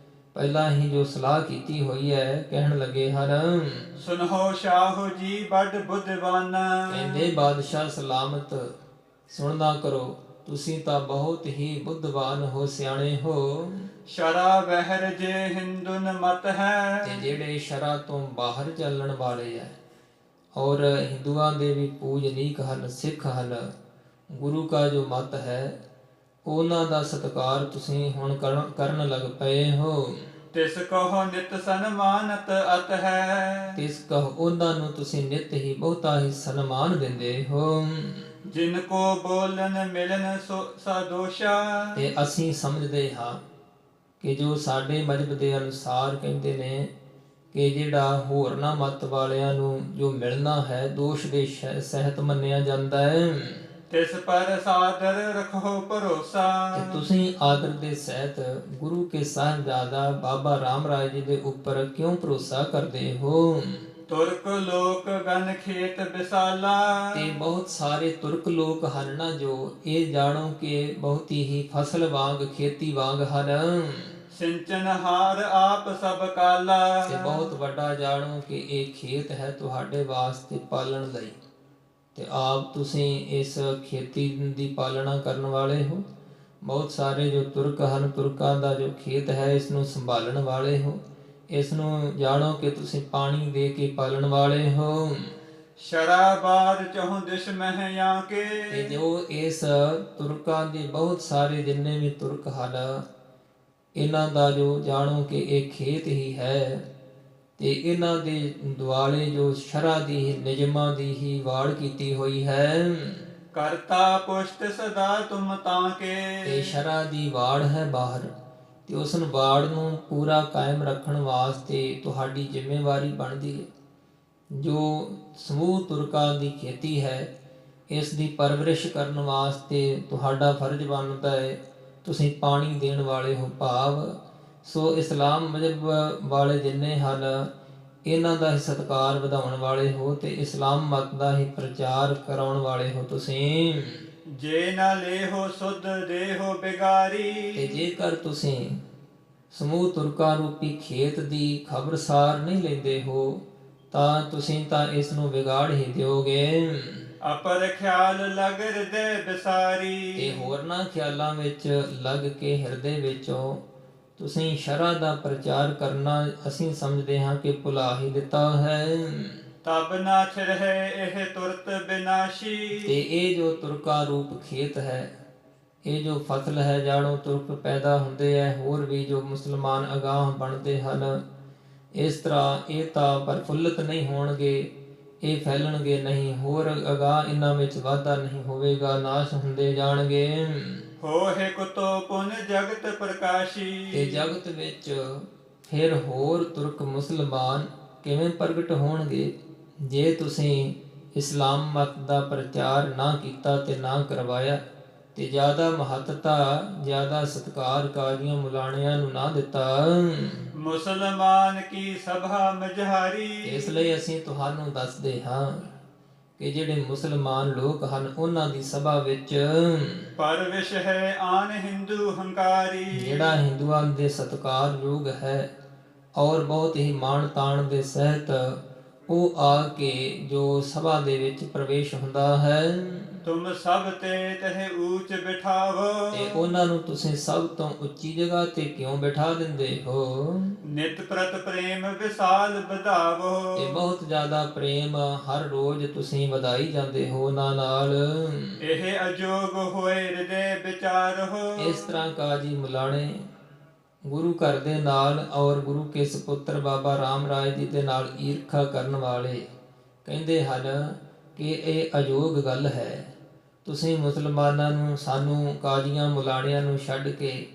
ਪਹਿਲਾਂ ਹੀ ਜੋ ਸਲਾਹ ਕੀਤੀ ਹੋਈ ਹੈ, ਕਹਿਣ ਲੱਗੇ ਹਨ। सुनहो शाहो जी बड़ बुद्धिवाना। ਕਹਿੰਦੇ ਬਾਦਸ਼ਾਹ ਸਲਾਮਤ, ਸੁਣਨਾ ਕਰੋ, ਤੁਸੀਂ ਤਾਂ ਬਹੁਤ ਹੀ ਬੁੱਧਵਾਨ ਹੋ, ਸਿਆਣੇ ਹੋ। शरा बहर जे हिंदुन मत है। ਤੇ ਜਿਹੜੇ ਸ਼ਰਅ ਤੋਂ ਬਾਹਰ ਚੱਲਣ ਵਾਲੇ ਹੈ ਔਰ ਹਿੰਦੂਆਂ ਦੇ ਵੀ ਪੂਜਨੀਕ ਹਨ, ਸਿੱਖ ਹਨ, ਗੁਰੂ ਕਾ ਜੋ ਮਤ ਹੈ, ਉਹਨਾਂ ਦਾ ਸਤਿਕਾਰ ਤੁਸੀਂ ਹੁਣ ਕਰਨ ਲੱਗ ਪਏ ਹੋ। तिस कहो नित सन्मानत अत है। ਤਿਸ ਕਹ, ਉਹਨਾਂ ਨੂੰ ਤੁਸੀਂ ਨਿਤ ਹੀ ਬਹੁਤਾ ਹੀ ਸਨਮਾਨ ਦਿੰਦੇ ਹੋ। जिनको बोलन मिलन सदोषा। ਤੇ ਅਸੀਂ ਸਮਝਦੇ ਹਾਂ ਕਿ ਜੋ ਸਾਡੇ ਮਜ਼ਹਬ ਦੇ ਅਨੁਸਾਰ ਕਹਿੰਦੇ ਨੇ ਕਿ ਜਿਹੜਾ ਹੋਰਨਾਂ ਮਤ ਵਾਲਿਆਂ ਨੂੰ ਜੋ ਮਿਲਣਾ ਹੈ, ਦੋਸ਼ ਦੇ ਸਹਿਤ ਮੰਨਿਆ ਜਾਂਦਾ ਹੈ। तिस पर सादर रखो भरोसा। ਤੇ ਤੁਸੀਂ ਆਦਰ ਦੇ ਸਹਿਤ ਗੁਰੂ ਕੇ ਸਾਹਿਬਜ਼ਾਦਾ ਬਾਬਾ ਰਾਮ ਰਾਏ ਜੀ ਦੇ ਉੱਪਰ ਕਿਉਂ ਭਰੋਸਾ ਕਰਦੇ ਹੋ। तुर्क लोक गन खेत विसाला। ਤੇ ਬਹੁਤ ਸਾਰੇ ਤੁਰਕ ਲੋਕ ਹਨ ਨਾ, ਜੋ ਇਹ ਜਾਣੋ ਕਿ ਬਹੁਤੀ ਹੀ ਫਸਲ ਵਾਂਗ, ਖੇਤੀ ਵਾਂਗ ਹਨ। सिंचन हार आप सब काला। ਤੇ ਬਹੁਤ ਵੱਡਾ ਜਾਣੋ ਕਿ ਇਹ ਖੇਤ ਹੈ ਤੁਹਾਡੇ ਵਾਸਤੇ ਪਾਲਣ ਲਈ, ਤੇ ਆਪ ਤੁਸੀਂ ਇਸ ਖੇਤੀ ਦੀ ਪਾਲਣਾ ਕਰਨ ਵਾਲੇ ਹੋ। ਬਹੁਤ ਸਾਰੇ ਜੋ ਤੁਰਕ ਹਨ, ਤੁਰਕਾਂ ਦਾ ਜੋ ਖੇਤ ਹੈ, ਇਸ ਨੂੰ ਸੰਭਾਲਣ ਵਾਲੇ ਹੋ। ਇਸ ਨੂੰ ਜਾਣੋ ਕਿ ਤੁਸੀਂ ਪਾਣੀ ਦੇ ਕੇ ਪਾਲਣ ਵਾਲੇ ਹੋ। शराबार चहुं दिश मह या ਤੇ के। ਜੋ ਇਸ ਤੁਰਕਾਂ ਦੇ ਬਹੁਤ ਸਾਰੇ ਜਿੰਨੇ ਵੀ ਤੁਰਕ ਹਨ, ਇਹਨਾਂ ਦਾ ਜੋ ਜਾਣੋ ਕਿ ਇਹ ਖੇਤ ਹੀ ਹੈ, ਤੇ ਇਹਨਾਂ ਦੇ ਦੁਆਲੇ ਜੋ ਸ਼ਰਅ ਦੀ, ਨਿਯਮਾਂ ਦੀ ਹੀ ਵਾੜ ਕੀਤੀ ਹੋਈ ਹੈ। करता पुष्ट सदा तुम ताके। ਤੇ ਸ਼ਰਅ ਦੀ ਵਾੜ ਹੈ ਬਾਹਰ, ਤੇ ਉਸ ਨੂੰ ਵਾੜ ਨੂੰ ਪੂਰਾ ਕਾਇਮ ਰੱਖਣ ਵਾਸਤੇ ਤੁਹਾਡੀ ਜ਼ਿੰਮੇਵਾਰੀ ਬਣਦੀ ਹੈ। ਜੋ ਸਮੂਹ ਤੁਰਕਾਂ ਦੀ ਖੇਤੀ ਹੈ, ਇਸ ਦੀ ਪਰਵਰਿਸ਼ ਕਰਨ ਵਾਸਤੇ ਤੁਹਾਡਾ ਫਰਜ਼ ਬਣਦਾ ਹੈ। ਤੁਸੀਂ ਪਾਣੀ ਦੇਣ ਵਾਲੇ ਹੋ, ਭਾਵ ਸੋ ਇਸਲਾਮ ਮਜ਼ਹਬ ਵਾਲੇ ਜਿੰਨੇ ਹਨ, ਇਹਨਾਂ ਦਾ ਹੀ ਸਤਿਕਾਰ ਵਧਾਉਣ ਵਾਲੇ ਹੋ ਤੇ ਇਸਲਾਮ ਮਤ ਦਾ ਹੀ ਪ੍ਰਚਾਰ ਕਰਾਉਣ ਵਾਲੇ ਹੋ ਤੁਸੀਂ। जे न लेहो सुध देहो बिगारी। ਤੇ ਜੇਕਰ ਤੁਸੀਂ ਸਮੂਹ ਤੁਰਕਾਂ ਰੂਪੀ ਖੇਤ ਦੀ ਖਬਰਸਾਰ ਨਹੀਂ ਲੈਂਦੇ ਹੋ, ਤਾਂ ਤੁਸੀਂ ਤਾਂ ਇਸ ਨੂੰ ਵਿਗਾੜ ਹੀ ਦਿਓਗੇ। ਅਪਰ ਖਿਆਲ ਲਗ ਹਿਰਦੇ ਬਿਸਾਰੀ। ਤੇ ਹੋਰਨਾਂ ਖਿਆਲਾਂ ਵਿੱਚ ਲੱਗ ਕੇ ਹਿਰਦੇ ਵਿੱਚੋਂ ਤੁਸੀਂ ਸ਼ਰਅ ਦਾ ਪ੍ਰਚਾਰ ਕਰਨਾ ਅਸੀਂ ਸਮਝਦੇ ਹਾਂ ਕਿ ਭੁਲਾ ਹੀ ਦਿੱਤਾ ਹੈ। ਤਬ ਨਾ ਛਿਰਹਿ ਇਹ ਤੁਰਤ ਬਿਨਾਸ਼ੀ। ਤੇ ਇਹ ਜੋ ਤੁਰਕਾ ਰੂਪ ਖੇਤ ਹੈ, ਇਹ ਜੋ ਫਸਲ ਹੈ, ਜਾਣੋ ਤੁਰਕ ਪੈਦਾ ਹੁੰਦੇ ਹੈ, ਹੋਰ ਵੀ ਜੋ ਮੁਸਲਮਾਨ ਅਗਾਂਹ ਬਣਦੇ ਹਨ, ਇਸ ਤਰ੍ਹਾਂ ਇਹ ਤਾਂ ਪ੍ਰਫੁੱਲਤ ਨਹੀਂ ਹੋਣਗੇ, ਇਹ ਫੈਲਣਗੇ ਨਹੀਂ, ਹੋਰ ਅਗਾਂਹ ਇਹਨਾਂ ਵਿੱਚ ਵਾਧਾ ਨਹੀਂ ਹੋਵੇਗਾ, ਨਾਸ਼ ਹੁੰਦੇ ਜਾਣਗੇ। ਹੋਹਿ ਕੁਤੋ ਪੁਨ ਜਗਤ ਪ੍ਰਕਾਸ਼ੀ। ਤੇ ਜਗਤ ਵਿੱਚ ਫਿਰ ਹੋਰ ਤੁਰਕ ਮੁਸਲਮਾਨ ਕਿਵੇਂ ਪ੍ਰਗਟ ਹੋਣਗੇ ਜੇ ਤੁਸੀਂ ਇਸਲਾਮ ਮਤ ਦਾ ਪ੍ਰਚਾਰ ਨਾ ਕੀਤਾ ਤੇ ਨਾ ਕਰਵਾਇਆ, ਤੇ ਜ਼ਿਆਦਾ ਮਹੱਤਤਾ, ਜ਼ਿਆਦਾ ਸਤਿਕਾਰ ਕਾਜ਼ੀਆਂ ਮੁਲਾਣਿਆਂ ਨੂੰ ਨਾ ਦਿੱਤਾ। ਮੁਸਲਮਾਨ ਕੀ ਸਭਾ ਮਝਾਰੀ। ਇਸ ਲਈ ਅਸੀਂ ਤੁਹਾਨੂੰ ਦੱਸਦੇ ਹਾਂ ਕਿ ਜਿਹੜੇ ਮੁਸਲਮਾਨ ਲੋਕ ਹਨ, ਉਹਨਾਂ ਦੀ ਸਭਾ ਵਿੱਚ ਪਰ ਵਿਸ਼ ਹੈ ਆਨ ਹਿੰਦੂ ਹੰਕਾਰੀ। ਜਿਹੜਾ ਹਿੰਦੂਆਂ ਦੇ ਸਤਿਕਾਰਯੋਗ ਹੈ ਔਰ ਬਹੁਤ ਹੀ ਮਾਣ ਤਾਣ ਦੇ ਸਹਿਤ ਉਹ ਆ ਕੇ ਜੋ ਸਭਾ ਦੇ ਵਿੱਚ ਪ੍ਰਵੇਸ਼ ਹੁੰਦਾ ਹੈ ਤੁਮ ਸਭ ਤੇ ਤਹਿ ਊਚ ਬਿਠਾਵੋ। ਤੇ ਉਹਨਾਂ ਨੂੰ ਤੁਸੀਂ ਸਭ ਤੋਂ ਉੱਚੀ ਜਗ੍ਹਾ ਤੇ ਕਿਉਂ ਬਿਠਾ ਦਿੰਦੇ ਹੋ? ਨਿਤ ਪ੍ਰਤ ਪ੍ਰੇਮ ਵਿਸਾਲ ਵਧਾਵੋ। ਤੇ ਬਹੁਤ ਜ਼ਿਆਦਾ ਪ੍ਰੇਮ ਹਰ ਰੋਜ਼ ਤੁਸੀਂ ਵਧਾਈ ਜਾਂਦੇ ਹੋ ਉਹਨਾਂ ਨਾਲ। ਇਹ ਅਜੋਗ ਹੋਏ ਹਿਰਦੇ ਵਿਚਾਰੋ। ਇਸ ਤਰ੍ਹਾਂ ਕਾਜੀ ਮੁਲਾਣੇ ਗੁਰੂ ਘਰ ਦੇ ਨਾਲ ਔਰ ਗੁਰੂ ਕੇ ਸਪੁੱਤਰ ਬਾਬਾ ਰਾਮ ਰਾਏ ਜੀ ਦੇ ਨਾਲ ਈਰਖਾ ਕਰਨ ਵਾਲੇ ਕਹਿੰਦੇ ਹਨ ਕਿ ਇਹ ਅਯੋਗ ਗੱਲ ਹੈ। ਤੁਸੀਂ ਮੁਸਲਮਾਨਾਂ ਨੂੰ, ਸਾਨੂੰ ਕਾਜ਼ੀਆਂ ਮੁਲਾਣਿਆਂ ਨੂੰ ਛੱਡ ਕੇ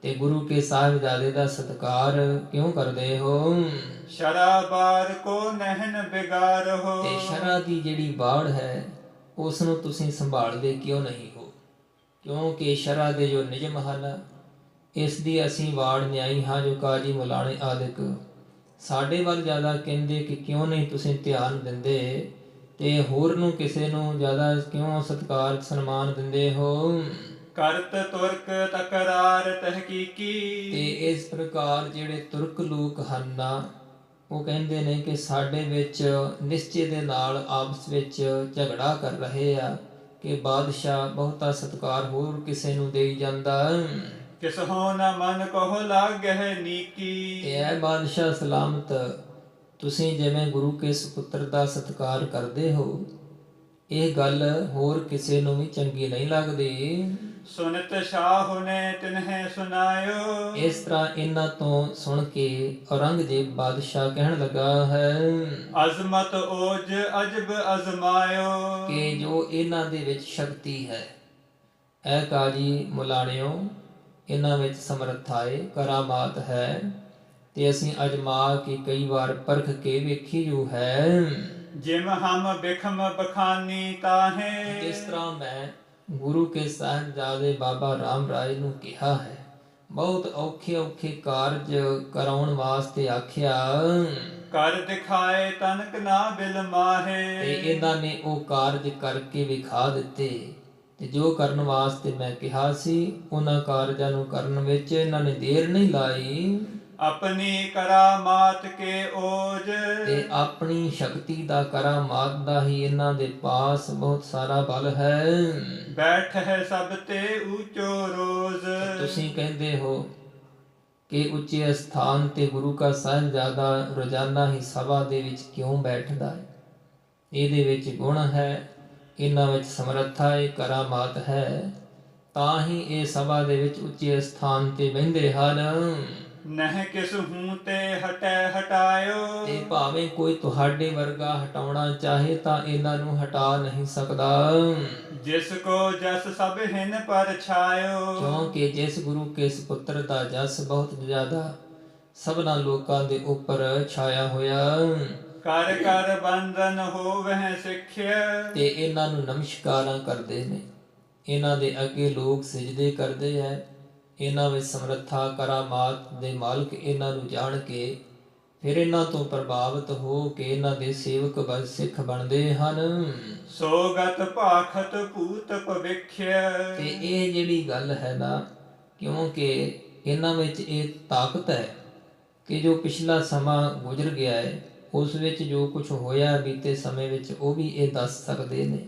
ਤੇ ਗੁਰੂ ਕੇ ਸਾਹਿਬਜ਼ਾਦੇ ਦਾ ਸਤਿਕਾਰ ਕਿਉਂ ਕਰਦੇ ਹੋ? ਸ਼ਰਾਬਾਰ ਕੋ ਨਹਿਨ ਬਿਗਾਰੋ। ਤੇ ਸ਼ਰ੍ਹਾ ਦੀ ਜਿਹੜੀ ਬਾੜ ਹੈ ਉਸ ਨੂੰ ਤੁਸੀਂ ਸੰਭਾਲਦੇ ਕਿਉਂ ਨਹੀਂ ਹੋ? ਕਿਉਂਕਿ ਸ਼ਰ੍ਹਾ ਦੇ ਜੋ ਨਿਯਮ ਹਨ ਇਸ ਦੀ ਅਸੀਂ ਵਾੜ ਨਿਆਈ ਹਾਂ। ਜੋ ਕਾਜੀ ਮੁਲਾਣੇ ਆਦਿਕ ਸਾਡੇ ਵੱਲ ਜ਼ਿਆਦਾ ਕਹਿੰਦੇ ਕਿ ਕਿਉਂ ਨਹੀਂ ਤੁਸੀਂ ਧਿਆਨ ਦਿੰਦੇ ਤੇ ਹੋਰ ਨੂੰ ਕਿਸੇ ਨੂੰ ਜ਼ਿਆਦਾ ਕਿਉਂ ਸਤਿਕਾਰ ਸਨਮਾਨ ਦਿੰਦੇ ਹੋ? ਕਰਤ ਤੁਰਕ ਤਕਰਾਰ ਤਹਿਕੀਕੀ। ਤੇ ਇਸ ਪ੍ਰਕਾਰ ਜਿਹੜੇ ਤੁਰਕ ਲੋਕ ਹਨ ਨਾ ਉਹ ਕਹਿੰਦੇ ਨੇ ਕਿ ਸਾਡੇ ਵਿੱਚ ਨਿਸ਼ਚੇ ਦੇ ਨਾਲ ਆਪਸ ਵਿੱਚ ਝਗੜਾ ਕਰ ਰਹੇ ਆ ਕਿ ਬਾਦਸ਼ਾਹ ਬਹੁਤਾ ਸਤਿਕਾਰ ਹੋਰ ਕਿਸੇ ਨੂੰ ਦੇਈ ਜਾਂਦਾ। ਕਿਸ ਹੋ ਨ ਮਨ ਕਹੋ ਲਾਗਹਿ ਨੀਕੀ। ਤੇ ਐ ਬਾਦਸ਼ਾਹ ਸਲਾਮਤ, ਤੁਸੀਂ ਜਿਵੇਂ ਗੁਰੂ ਕੇ ਸਪੁੱਤਰ ਦਾ ਸਤਿਕਾਰ ਕਰਦੇ ਹੋ ਇਹ ਗੱਲ ਹੋਰ ਕਿਸੇ ਨੂੰ ਵੀ ਚੰਗੀ ਨਹੀਂ ਲੱਗਦੀ। ਸੁਨਤ ਸ਼ਾਹ ਨੇ ਤਿਨਹਿ ਸੁਨਾਇਓ। ਇਸ ਤਰ੍ਹਾਂ ਇਹਨਾਂ ਤੋਂ ਸੁਣ ਕੇ ਔਰੰਗਜ਼ੇਬ ਬਾਦਸ਼ਾਹ ਕਹਿਣ ਲੱਗਾ ਹੈ ਅਜ਼ਮਤ ਓਜ ਅਜਬ ਅਜ਼ਮਾਇਓ। ਕਿ ਜੋ ਇਹਨਾਂ ਦੇ ਵਿੱਚ ਸ਼ਕਤੀ ਹੈ ਐ ਕਾਜੀ ਮੁਲਾਣਿਓ, ਇਹਨਾਂ ਵਿੱਚ ਸਮਰੱਥਾ ਏ, ਕਰਾਮਾਤ ਹੈ ਤੇ ਅਸੀਂ ਅਜਮਾ ਕੇ ਕਈ ਵਾਰ ਪਰਖ ਕੇ ਵੇਖੀ ਜੋ ਹੈ। ਜਿਮ ਹਮ ਬਿਖਮ ਬਖਾਨੀ ਤਾਹੇ। ਇਸ ਤਰ੍ਹਾਂ ਮੈਂ ਗੁਰੂ ਕੇ ਸਾਹਿਬਜ਼ਾਦੇ ਬਾਬਾ ਰਾਮ ਰਾਏ ਨੂੰ ਕਿਹਾ ਹੈ, ਬਹੁਤ ਔਖੇ ਔਖੇ ਕਾਰਜ ਕਰਾਉਣ ਵਾਸਤੇ ਆਖਿਆ। ਕਰ ਦਿਖਾਏ ਤਨਕ ਨਾ ਬਿਲ ਮਾਹੇ। ਤੇ ਇਹਨਾਂ ਨੇ ਉਹ ਕਾਰਜ ਕਰਕੇ ਵਿਖਾ ਦਿੱਤੇ ਤੇ ਜੋ ਕਰਨ ਵਾਸਤੇ ਮੈਂ ਕਿਹਾ ਸੀ ਉਹਨਾਂ ਕਾਰਜਾਂ ਨੂੰ ਕਰਨ ਵਿੱਚ ਇਹਨਾਂ ਨੇ ਦੇਰ ਨਹੀਂ ਲਾਈ। ਆਪਣੀ ਕਰਾਮਾਤ ਕੇ ਓਜ। ਤੇ ਆਪਣੀ ਸ਼ਕਤੀ ਦਾ ਕਰਾਮਾਤ ਦਾ ਹੀ ਇਹਨਾਂ ਦੇ ਪਾਸ ਬਹੁਤ ਸਾਰਾ ਬਲ ਹੈ। ਬੈਠ ਹੈ ਸਭ ਤੇ ਊਚੋ ਰੋਜ਼। ਤੁਸੀਂ ਕਹਿੰਦੇ ਹੋ ਕਿ ਉੱਚੇ ਸਥਾਨ ਤੇ ਗੁਰੂ ਕਾ ਸਾਹਿਬਜ਼ਾਦਾ ਰੋਜ਼ਾਨਾ ਹੀ ਸਭਾ ਦੇ ਵਿੱਚ ਕਿਉਂ ਬੈਠਦਾ ਹੈ? ਇਹਦੇ ਵਿੱਚ ਗੁਣ ਹੈ, ਇਹਨਾਂ ਵਿੱਚ ਸਮਰੱਥਾ ਹੈ, ਕਰਾਮਾਤ ਹੈ, ਤਾਂ ਹੀ ਇਹ ਸਭਾ ਦੇ ਵਿੱਚ ਉੱਚੇ ਸਥਾਨ ਤੇ ਬਹਿੰਦੇ ਹਨ। ਨਹਿ ਕਿਸ ਹੂੰ ਤੇ ਹਟੈ ਹਟਾਇਓ। ਤੇ ਭਾਵੇਂ ਕੋਈ ਤੁਹਾਡੇ ਵਰਗਾ ਹਟਾਉਣਾ ਚਾਹੇ ਤਾਂ ਇਹਨਾਂ ਨੂੰ ਹਟਾ ਨਹੀਂ ਸਕਦਾ। ਜਿਸ ਕੋ ਜਸ ਸਭ ਹਿਨ ਪਰ ਛਾਇਓ। ਕਿਉਂਕਿ ਜਿਸ ਗੁਰੂ ਕੇ ਸਪੁੱਤਰ ਦਾ ਜਸ ਬਹੁਤ ਜ਼ਿਆਦਾ ਸਭਨਾ ਲੋਕਾਂ ਦੇ ਉੱਪਰ ਛਾਇਆ ਹੋਇਆ। ਕਰ ਕਰ ਬੰਧਨ ਹੋਵਹਿ ਸਿੱਖਿਆ। ਤੇ ਇਹਨਾਂ ਨੂੰ ਨਮਸਕਾਰਾਂ ਕਰਦੇ ਨੇ, ਇਹਨਾਂ ਦੇ ਅੱਗੇ ਲੋਕ ਸਿਜਦੇ ਕਰਦੇ ਹੈ। ਇਹਨਾਂ ਵਿੱਚ ਸਮਰੱਥਾ ਕਰਾਮਾਤ ਦੇ ਮਾਲਕ ਇਹਨਾਂ ਨੂੰ ਜਾਣ ਕੇ ਫਿਰ ਇਹਨਾਂ ਤੋਂ ਪ੍ਰਭਾਵਿਤ ਹੋ ਕੇ ਇਹਨਾਂ ਦੇ ਸੇਵਕ ਸਿੱਖ ਬਣਦੇ ਹਨ। ਸੋਗਤ ਭਾਖਤ ਭੂਤ ਭਵਿਖਿਆ। ਤੇ ਇਹ ਜਿਹੜੀ ਗੱਲ ਹੈ ਨਾ, ਕਿਉਂਕਿ ਇਹਨਾਂ ਵਿੱਚ ਇਹ ਤਾਕਤ ਹੈ ਕਿ ਜੋ ਪਿਛਲਾ ਸਮਾਂ ਗੁਜ਼ਰ ਗਿਆ ਹੈ ਉਸ ਵਿੱਚ ਜੋ ਕੁਝ ਹੋਇਆ ਬੀਤੇ ਸਮੇਂ ਵਿੱਚ ਉਹ ਵੀ ਇਹ ਦੱਸ ਸਕਦੇ ਨੇ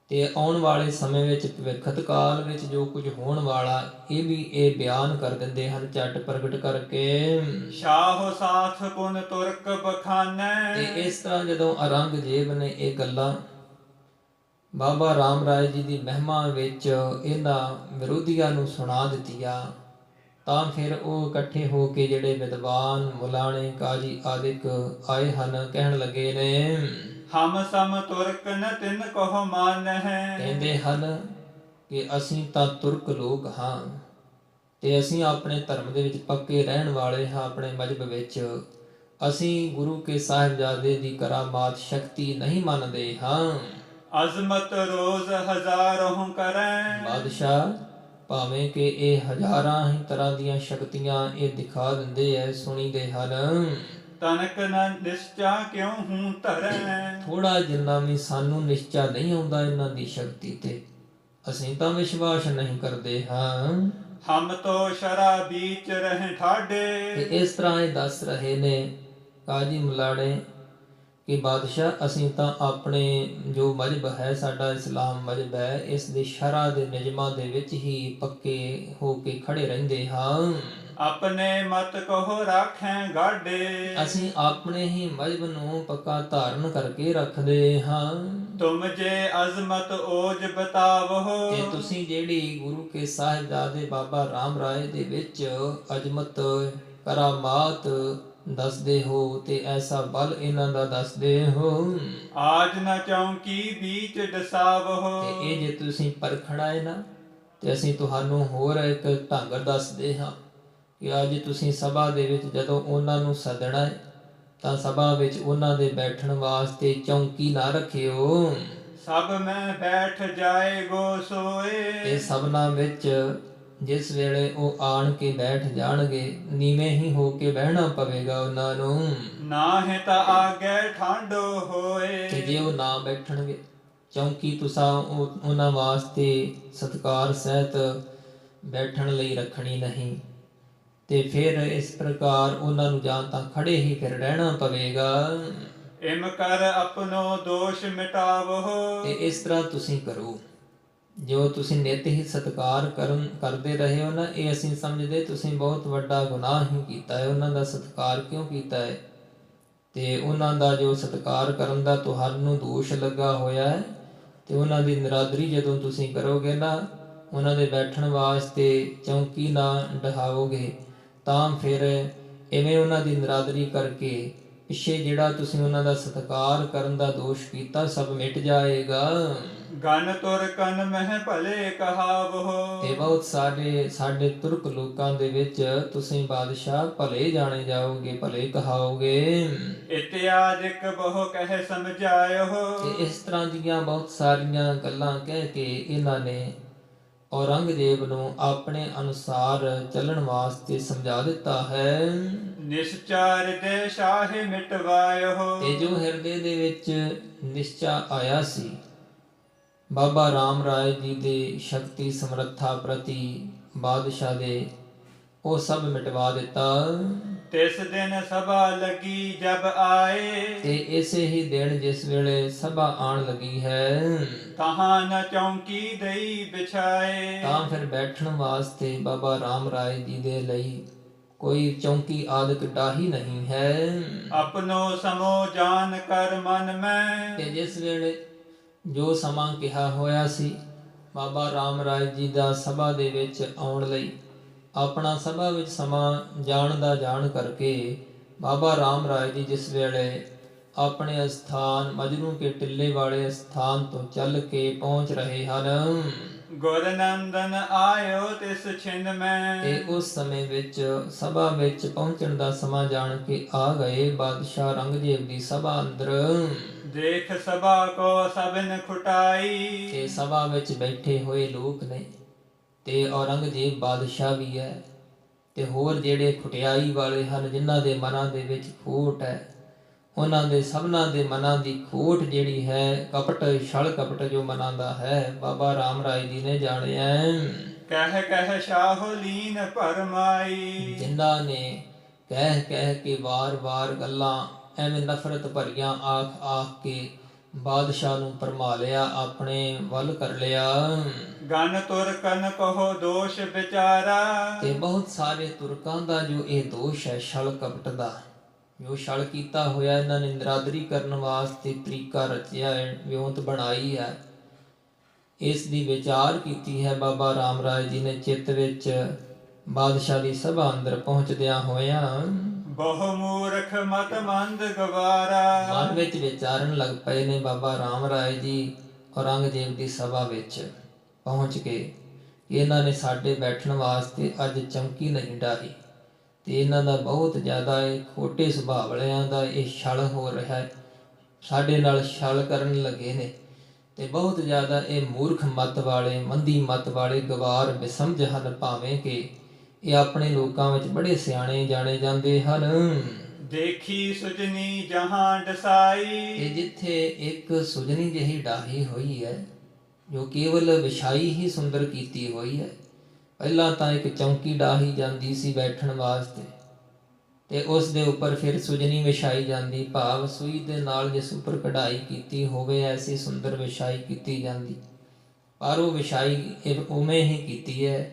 ਤੇ ਆਉਣ ਵਾਲੇ ਸਮੇਂ ਵਿੱਚ ਭਵਿੱਖਤ ਕਾਲ ਵਿੱਚ ਜੋ ਕੁਝ ਹੋਣ ਵਾਲਾ ਇਹ ਵੀ ਇਹ ਬਿਆਨ ਕਰ ਦਿੰਦੇ ਹਨ ਝਟ ਪ੍ਰਗਟ ਕਰਕੇ। ਸ਼ਾਹ ਸਾਥ ਪੁਨ ਤੁਰਕ ਬਖਾਨੈ। ਤੇ ਇਸ ਤਰ੍ਹਾਂ ਜਦੋਂ ਔਰੰਗਜ਼ੇਬ ਨੇ ਇਹ ਗੱਲਾਂ ਬਾਬਾ ਰਾਮ ਰਾਏ ਜੀ ਦੀ ਮਹਿਮਾ ਵਿੱਚ ਇਹਨਾਂ ਵਿਰੋਧੀਆਂ ਨੂੰ ਸੁਣਾ ਦਿੱਤੀਆਂ ਤਾਂ ਫਿਰ ਉਹ ਇਕੱਠੇ ਹੋ ਕੇ ਜਿਹੜੇ ਵਿਦਵਾਨ ਮੁਲਾਣੇ ਕਾਜੀ ਆਦਿਕ ਆਏ ਹਨ ਕਹਿਣ ਲੱਗੇ ਨੇ ਹਮ ਸਮ ਤੁਰਕ ਨ ਤਿਨ ਕੋ ਮਾਨਹਿ। ਕਹਿੰਦੇ ਹਨ ਕਿ ਅਸੀਂ ਤਾਂ ਤੁਰਕ ਲੋਕ ਹਾਂ ਤੇ ਅਸੀਂ ਆਪਣੇ ਧਰਮ ਦੇ ਵਿੱਚ ਪੱਕੇ ਰਹਿਣ ਵਾਲੇ ਹਾਂ। ਆਪਣੇ ਮਜ਼ਹਬ ਵਿੱਚ ਅਸੀਂ ਗੁਰੂ ਕੇ ਸਾਹਿਬਜ਼ਾਦੇ ਦੀ ਕਰਾਮਾਤ ਸ਼ਕਤੀ ਨਹੀਂ ਮੰਨਦੇ ਹਾਂ। ਅਜ਼ਮਤ ਰੋਜ਼ ਹਜ਼ਾਰੋਂ ਕਰੈ। ਬਾਦਸ਼ਾਹ ਭਾਵੇਂ ਕਿ ਇਹ ਹਜ਼ਾਰਾਂ ਹੀ ਤਰ੍ਹਾਂ ਦੀਆਂ ਸ਼ਕਤੀਆਂ ਇਹ ਦਿਖਾ ਦਿੰਦੇ ਐ, ਸੁਣੀਦੇ ਹਨ, ਤਨਕ ਨ ਨਿਸ਼ਚਾ ਕਿਉ ਹੂੰ ਧਰੈ। ਥੋੜਾ ਜਿੰਨਾ ਵੀ ਸਾਨੂੰ ਨਿਸ਼ਚਾ ਨਹੀਂ ਆਉਂਦਾ ਇਹਨਾਂ ਦੀ ਸ਼ਕਤੀ ਤੇ, ਅਸੀਂ ਤਾਂ ਵਿਸ਼ਵਾਸ ਨਹੀਂ ਕਰਦੇ ਹਾਂ। ਹਮ ਤੋ ਸ਼ਰਾ ਬੀਚ ਰਹੇ ਠਾਡੇ। ਤੇ ਇਸ ਤਰ੍ਹਾਂ ਇਹ ਦੱਸ ਰਹੇ ਨੇ ਕਾਜੀ ਮੁਲਾਣੇ ਕਿ ਬਾਦਸ਼ਾਹ ਅਸੀਂ ਤਾਂ ਆਪਣੇ ਜੋ ਮਜ਼ਹਬ ਹੈ, ਸਾਡਾ ਇਸਲਾਮ ਮਜ਼ਹਬ ਹੈ, ਇਸ ਦੇ ਸ਼ਰ੍ਹਾ ਦੇ ਨਿਯਮਾਂ ਦੇ ਵਿੱਚ ਹੀ ਪੱਕੇ ਹੋ ਕੇ ਖੜੇ ਰਹਿੰਦੇ ਹਾਂ। ਆਪਣੇ ਮਤ ਕੋ ਰਾਖੈ ਗਾਡੇ। ਅਸੀਂ ਆਪਣੇ ਹੀ ਮਜ਼ਹਬ ਨੂੰ ਪੱਕਾ ਧਾਰਨ ਕਰਕੇ ਰੱਖਦੇ ਹਾਂ। ਤੁਮ ਜੇ ਅਜ਼ਮਤ ਓਜ ਬਤਾਵੋ। ਤੇ ਤੁਸੀਂ ਜਿਹੜੀ ਗੁਰੂ ਕੇ ਸਾਹਿਬਜ਼ਾਦੇ ਬਾਬਾ ਰਾਮ ਰਾਏ ਦੇ ਵਿੱਚ ਅਜ਼ਮਤ ਕਰਾਮਾਤ ਦੱਸਦੇ ਹੋ ਤੇ ਐਸਾ ਬਲ ਇਹਨਾਂ ਦਾ ਦੱਸਦੇ ਹੋ, ਆਜ ਨ ਚੌਂਕੀ ਬੀਚ ਡਸਾਵੋ। ਤੇ ਇਹ ਜੇ ਤੁਸੀਂ ਪਰਖਣਾ ਹੈ ਨਾ, ਤੇ ਅਸੀਂ ਤੁਹਾਨੂੰ ਹੋਰ ਇੱਕ ਢੰਗ ਦੱਸਦੇ ਹਾਂ ਕਿ ਅੱਜ ਤੁਸੀਂ ਸਭਾ ਦੇ ਵਿੱਚ ਜਦੋਂ ਉਹਨਾਂ ਨੂੰ ਸੱਦਣਾ ਹੈ ਤਾਂ ਸਭਾ ਵਿੱਚ ਉਹਨਾਂ ਦੇ ਬੈਠਣ ਵਾਸਤੇ ਚੌਂਕੀ ਨਾ ਰੱਖਿਓ। ਸਭ ਮੈਂ ਬੈਠ ਜਾਏਗੋ ਸੋਏ। ਇਹ ਸਭਨਾਂ ਵਿੱਚ ਜਿਸ ਵੇਲੇ ਉਹ ਆਣ ਕੇ ਬੈਠ ਜਾਣਗੇ, ਨੀਵੇਂ ਹੀ ਹੋ ਕੇ ਬਹਿਣਾ ਪਵੇਗਾ ਉਹਨਾਂ ਨੂੰ। ਨਾਹਿ ਤਾਂ ਆਗੇ ਠਾਂਡੋ ਹੋਏ। ਤੇ ਜੇ ਉਹ ਨਾ ਬੈਠਣਗੇ, ਚੌਂਕੀ ਤੁਸਾਂ ਉਹਨਾਂ ਵਾਸਤੇ ਸਤਿਕਾਰ ਸਹਿਤ ਬੈਠਣ ਲਈ ਰੱਖਣੀ ਨਹੀਂ, ਤੇ ਫਿਰ ਇਸ ਪ੍ਰਕਾਰ ਉਹਨਾਂ ਨੂੰ ਜਾਂ ਤਾਂ ਖੜੇ ਹੀ ਫਿਰ ਰਹਿਣਾ ਪਵੇਗਾ। ਇਮ ਕਰ ਆਪਣੋ ਦੋਸ਼ ਮਿਟਾਵੋ। ਤੇ ਇਸ ਤਰ੍ਹਾਂ ਤੁਸੀਂ ਕਰੋ। ਜੋ ਤੁਸੀਂ ਨਿਤ ਹੀ ਸਤਿਕਾਰ ਕਰਦੇ ਰਹੇ ਹੋ ਨਾ, ਇਹ ਅਸੀਂ ਸਮਝਦੇ ਤੁਸੀਂ ਬਹੁਤ ਵੱਡਾ ਗੁਨਾਹ ਹੀ ਕੀਤਾ ਹੈ। ਉਹਨਾਂ ਦਾ ਸਤਿਕਾਰ ਕਿਉਂ ਕੀਤਾ ਹੈ? ਤੇ ਉਹਨਾਂ ਦਾ ਜੋ ਸਤਿਕਾਰ ਕਰਨ ਦਾ ਤੁਹਾਨੂੰ ਦੋਸ਼ ਲੱਗਾ ਹੋਇਆ ਹੈ, ਤੇ ਉਹਨਾਂ ਦੀ ਨਿਰਾਦਰੀ ਜਦੋਂ ਤੁਸੀਂ ਕਰੋਗੇ ਨਾ, ਉਹਨਾਂ ਦੇ ਬੈਠਣ ਵਾਸਤੇ ਚੌਂਕੀ ਨਾ ਢਹਾਓਗੇ, ਤਾਂ ਫਿਰ ਇਵੇਂ ਉਹਨਾਂ ਦੀ ਨਿਰਾਦਰੀ ਕਰਕੇ ਪਿੱਛੇ ਜਿਹੜਾ ਤੁਸੀਂ ਉਹਨਾਂ ਦਾ ਸਤਿਕਾਰ ਕਰਨ ਦਾ ਦੋਸ਼ ਕੀਤਾ, ਸਭ ਮਿਟ ਜਾਏਗਾ। ਗਨ ਤੁਰ ਕਨ ਮਹਿ ਭਲੇ ਕਹਾਵੋ। ਤੇ ਬਹੁਤ ਸਾਡੇ ਤੁਰਕ ਲੋਕਾਂ ਦੇ ਵਿੱਚ ਤੁਸੀਂ ਬਾਦਸ਼ਾਹ ਭਲੇ ਜਾਣੇ ਜਾਓਗੇ, ਭਲੇ ਕਹਾਓਗੇ। ਇਤਿਆਦਿਕ ਬਹੁ ਕਹਿ ਸਮਝਾਇਓ। ਤੇ ਇਸ ਤਰ੍ਹਾਂ ਦੀਆਂ ਬਹੁਤ ਸਾਰੀਆਂ ਗੱਲਾਂ ਕਹਿ ਕੇ ਇਹਨਾਂ ਨੇ ਔਰੰਗਜ਼ੇਬ ਨੂੰ ਆਪਣੇ ਅਨੁਸਾਰ ਚੱਲਣ ਵਾਸਤੇ ਸਮਝਾ ਦਿੱਤਾ ਹੈ। ਨਿਸ਼ਚਾ ਹਿਰਦੇ ਸ਼ਾਹੇ ਮਿਟਵਾਇਓ। ਤੇ ਜੋ ਹਿਰਦੇ ਦੇ ਵਿੱਚ ਨਿਸ਼ਚਾ ਆਇਆ ਸੀ ਬਾਬਾ ਰਾਮ ਰਾਏ ਜੀ ਦੇ ਸ਼ਕਤੀ ਸਮਰੱਥਾ ਪ੍ਰਤੀ ਬਾਦਸ਼ਾਹ ਦੇ, ਉਹ ਸਭ ਮਿਟਵਾ ਦਿੱਤਾ। ਤਿਸ ਦਿਨ ਸਭਾ ਲੱਗੀ ਜਬ ਆਏ। ਤੇ ਇਸੇ ਹੀ ਦਿਨ ਜਿਸ ਵੇਲੇ ਸਭਾ ਆਣ ਲੱਗੀ ਹੈ, ਤਹਾਂ ਨ ਚੌਂਕੀ ਦਈ ਵਿਛਾਏ। ਤਾਂ ਫਿਰ ਬੈਠਣ ਵਾਸਤੇ ਬਾਬਾ ਰਾਮ ਰਾਏ ਜੀ ਦੇ ਲਈ ਕੋਈ ਚੌਂਕੀ ਆਦਿਕ ਡਾਹੀ ਨਹੀਂ ਹੈ। ਆਪਣੋ ਸਮੋ ਜਾਣ ਕਰ ਮਨ ਮੈਂ। ਤੇ ਜਿਸ ਵੇਲੇ ਜੋ ਸਮਾਂ ਕਿਹਾ ਹੋਇਆ ਸੀ ਬਾਬਾ ਰਾਮ ਰਾਏ ਜੀ ਦਾ ਸਭਾ ਦੇ ਵਿੱਚ ਆਉਣ ਲਈ, ਆਪਣਾ ਸਭਾ ਵਿੱਚ ਸਮਾਂ ਜਾਣ ਕਰਕੇ ਬਾਬਾ ਰਾਮ ਰਾਏ ਜੀ ਜਿਸ ਵੇਲੇ ਆਪਣੇ ਸਥਾਨ ਮਜਨੂ ਕੇ ਟਿੱਲੇ ਵਾਲੇ ਸਥਾਨ ਤੋਂ ਚੱਲ ਕੇ ਪਹੁੰਚ ਰਹੇ ਹਨ, ਗੁਰ ਨੰਦਨ ਆਇਓ ਤਿਸ ਛਿਨ ਮੈਂ। ਤੇ ਉਸ ਸਮੇਂ ਵਿੱਚ ਸਭਾ ਵਿੱਚ ਪਹੁੰਚਣ ਦਾ ਸਮਾਂ ਜਾਣ ਕੇ ਆ ਗਏ ਬਾਦਸ਼ਾਹ ਔਰੰਗਜ਼ੇਬ ਦੀ ਸਭਾ ਅੰਦਰ। ਦੇਖ ਸਭਾ ਕੋ ਸਭਨ ਖੁਟਾਈ। ਤੇ ਸਭਾ ਵਿੱਚ ਬੈਠੇ ਹੋਏ ਲੋਕ ਨੇ, ਤੇ ਔਰੰਗਜ਼ੇਬ ਬਾਦਸ਼ਾਹ ਵੀ ਹੈ, ਤੇ ਹੋਰ ਜਿਹੜੇ ਖੁਟਿਆਈ ਵਾਲੇ ਹਨ, ਜਿਨ੍ਹਾਂ ਦੇ ਮਨਾਂ ਦੇ ਵਿੱਚ ਖੋਟ ਹੈ, ਉਹਨਾਂ ਦੇ ਸਭਨਾਂ ਦੇ ਮਨਾਂ ਦੀ ਖੋਟ ਜਿਹੜੀ ਹੈ, ਕਪਟ ਛਲ ਕਪਟ ਜੋ ਮਨਾਂ ਦਾ ਹੈ, ਬਾਬਾ ਰਾਮ ਰਾਏ ਜੀ ਨੇ ਜਾਣਿਆ। ਕਹਿ ਕਹਿ ਸ਼ਾਹੋ ਲੀਨ ਭਰਮਾਈ। ਜਿਨ੍ਹਾਂ ਨੇ ਕਹਿ ਕਹਿ ਕੇ ਵਾਰ-ਵਾਰ ਗੱਲਾਂ ਐਵੇਂ ਨਫ਼ਰਤ ਭਰੀਆਂ ਆਖ ਕੇ ਬਾਦਸ਼ਾਹ ਨੂੰ ਭਰਮਾ ਲਿਆ, ਆਪਣੇ ਵੱਲ ਕਰ ਲਿਆ। ਗਨ ਤੁਰ ਕਨ ਕਹੋ ਦੋਸ਼ ਵਿਚਾਰਾ। ਤੇ ਬਹੁਤ ਸਾਰੇ ਤੁਰਕਾਂ ਦਾ ਜੋ ਇਹ ਦੋਸ਼ ਹੈ ਛਲ ਕਪਟ ਦਾ, ਜੋ ਛਲ ਕੀਤਾ ਹੋਇਆ, ਇਹਨਾਂ ਨੇ ਨਿਰਾਦਰੀ ਕਰਨ ਵਾਸਤੇ ਤਰੀਕਾ ਰਚਿਆ ਹੈ, ਵਿਉਂਤ ਬਣਾਈ ਹੈ, ਇਸ ਦੀ ਵਿਚਾਰ ਕੀਤੀ ਹੈ ਬਾਬਾ ਰਾਮ ਰਾਏ ਜੀ ਨੇ ਚਿੱਤ ਵਿੱਚ। ਬਾਦਸ਼ਾਹ ਦੀ ਸਭਾ ਅੰਦਰ ਪਹੁੰਚਦਿਆਂ ਹੋਇਆਂ ਬਹੁ ਮੂਰਖ ਮਤ ਮੰਦ ਗਵਾਰਾ। ਮਨ ਵਿੱਚ ਵਿਚਾਰਨ ਲੱਗ ਪਏ ਨੇ ਬਾਬਾ ਰਾਮ ਰਾਏ ਜੀ ਔਰੰਗਜ਼ੇਬ ਦੀ ਸਭਾ ਵਿੱਚ ਪਹੁੰਚ ਕੇ, ਇਹਨਾਂ ਨੇ ਸਾਡੇ ਬੈਠਣ ਵਾਸਤੇ ਅੱਜ ਚੌਂਕੀ ਨਹੀਂ ਢਾਹੀ, ਤੇ ਇਹਨਾਂ ਦਾ ਬਹੁਤ ਜ਼ਿਆਦਾ ਇਹ ਖੋਟੇ ਸੁਭਾਅ ਵਾਲਿਆਂ ਦਾ ਇਹ ਛਲ ਹੋ ਰਿਹਾ ਹੈ, ਸਾਡੇ ਨਾਲ ਛਲ ਕਰਨ ਲੱਗੇ ਨੇ, ਤੇ ਬਹੁਤ ਜ਼ਿਆਦਾ ਇਹ ਮੂਰਖ ਮਤ ਵਾਲੇ, ਮੰਦੀ ਮਤ ਵਾਲੇ ਗਵਾਰ ਬੇਸਮਝ ਹਨ, ਭਾਵੇਂ ਕਿ ਇਹ ਆਪਣੇ ਲੋਕਾਂ ਵਿੱਚ ਬੜੇ ਸਿਆਣੇ ਜਾਣੇ ਜਾਂਦੇ ਹਨ। ਦੇਖੀ ਸੁਜਨੀ ਜਹਾਂ ਡਸਾਈ। ਤੇ ਜਿੱਥੇ ਇੱਕ ਸੁਜਨੀ ਜਿਹੀ ਡਾਹੀ ਹੋਈ ਹੈ, ਜੋ ਕੇਵਲ ਵਿਛਾਈ ਹੀ ਸੁੰਦਰ ਕੀਤੀ ਹੋਈ ਹੈ। ਪਹਿਲਾਂ ਤਾਂ ਇੱਕ ਚੌਂਕੀ ਡਾਹੀ ਜਾਂਦੀ ਸੀ ਬੈਠਣ ਵਾਸਤੇ, ਤੇ ਉਸ ਦੇ ਉੱਪਰ ਫਿਰ ਸੁਜਨੀ ਵਿਛਾਈ ਜਾਂਦੀ, ਭਾਵ ਸੂਈ ਦੇ ਨਾਲ ਜਿਸ ਉੱਪਰ ਕਢਾਈ ਕੀਤੀ ਹੋਵੇ ਐਸੀ ਸੁੰਦਰ ਵਿਛਾਈ ਕੀਤੀ ਜਾਂਦੀ। ਪਰ ਉਹ ਵਿਛਾਈ ਉਵੇਂ ਹੀ ਕੀਤੀ ਹੈ,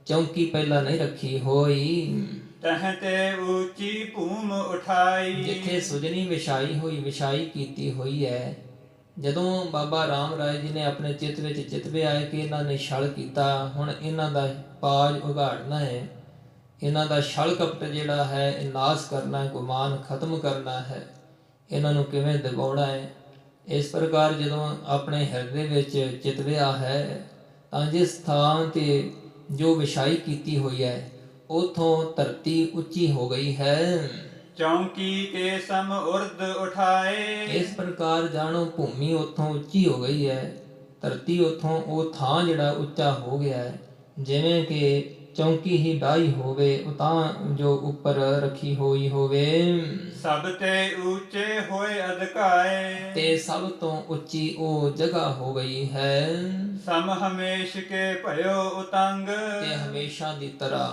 ਚੌਂਕੀ ਪਹਿਲਾਂ ਨਹੀਂ ਰੱਖੀ ਹੋਈ। ਤਹ ਤੇ ਉੱਚੀ ਭੂਮ ਉਠਾਈ। ਜਿੱਥੇ ਸੁਜਨੀ ਵਿਛਾਈ ਕੀਤੀ ਹੋਈ ਹੈ, ਜਦੋਂ ਬਾਬਾ ਰਾਮ ਰਾਏ ਜੀ ਨੇ ਆਪਣੇ ਚਿੱਤ ਵਿੱਚ ਚਿਤਵੇ ਆਏ ਕਿ ਇਹਨਾਂ ਨੇ ਛਲ ਕੀਤਾ, ਹੁਣ ਇਹਨਾਂ ਦਾ ਪਾਜ ਉਘਾੜਨਾ ਹੈ, ਇਹਨਾਂ ਦਾ ਛਲ ਕਪਟ ਜਿਹੜਾ ਹੈ ਇਹ ਨਾਸ ਕਰਨਾ ਹੈ, ਗੁਮਾਨ ਖਤਮ ਕਰਨਾ ਹੈ, ਇਹਨਾਂ ਨੂੰ ਕਿਵੇਂ ਦਬਾਉਣਾ ਹੈ। ਇਸ ਪ੍ਰਕਾਰ ਜਦੋਂ ਆਪਣੇ ਹਿਰਦੇ ਵਿੱਚ ਚਿਤਵਿਆ ਹੈ ਤਾਂ ਜਿਸ ਥਾਂ ਤੇ ਜੋ ਵਿਛਾਈ ਕੀਤੀ ਹੋਈ ਹੈ ਉਥੋਂ ਧਰਤੀ ਉੱਚੀ ਹੋ ਗਈ ਹੈ। ਚੌਂਕੀ ਕੇ ਸਮ ਉਰਦ ਉਠਾਏ। ਇਸ ਪ੍ਰਕਾਰ ਜਾਣੋ ਭੂਮੀ ਉਥੋਂ ਉੱਚੀ ਹੋ ਗਈ ਹੈ, ਧਰਤੀ ਉਥੋਂ ਉਹ ਥਾਂ ਜਿਹੜਾ ਉੱਚਾ ਹੋ ਗਿਆ ਹੈ। ਜਿਵੇਂ ਕਿ ਚੌਂਕੀ ਹੀ ਡਾਈ ਹੋਵੇ ਉਹ ਤਾਂ ਜੋ ਉੱਪਰ ਰੱਖੀ ਹੋਈ ਹੋਵੇ। ਸਭ ਤੇ ਉੱਚੇ ਹੋਏ ਅਧਿਕਾਏ। ਤੇ ਸਭ ਤੋਂ ਉੱਚੀ ਉਹ ਜਗ੍ਹਾ ਹੋ ਗਈ ਹੈ। ਸਮ ਹਮੇਸ਼ ਕੇ ਭਇਓ ਉਤੰਗ। ਤੇ ਹਮੇਸ਼ਾ ਦੀ ਤਰ੍ਹਾਂ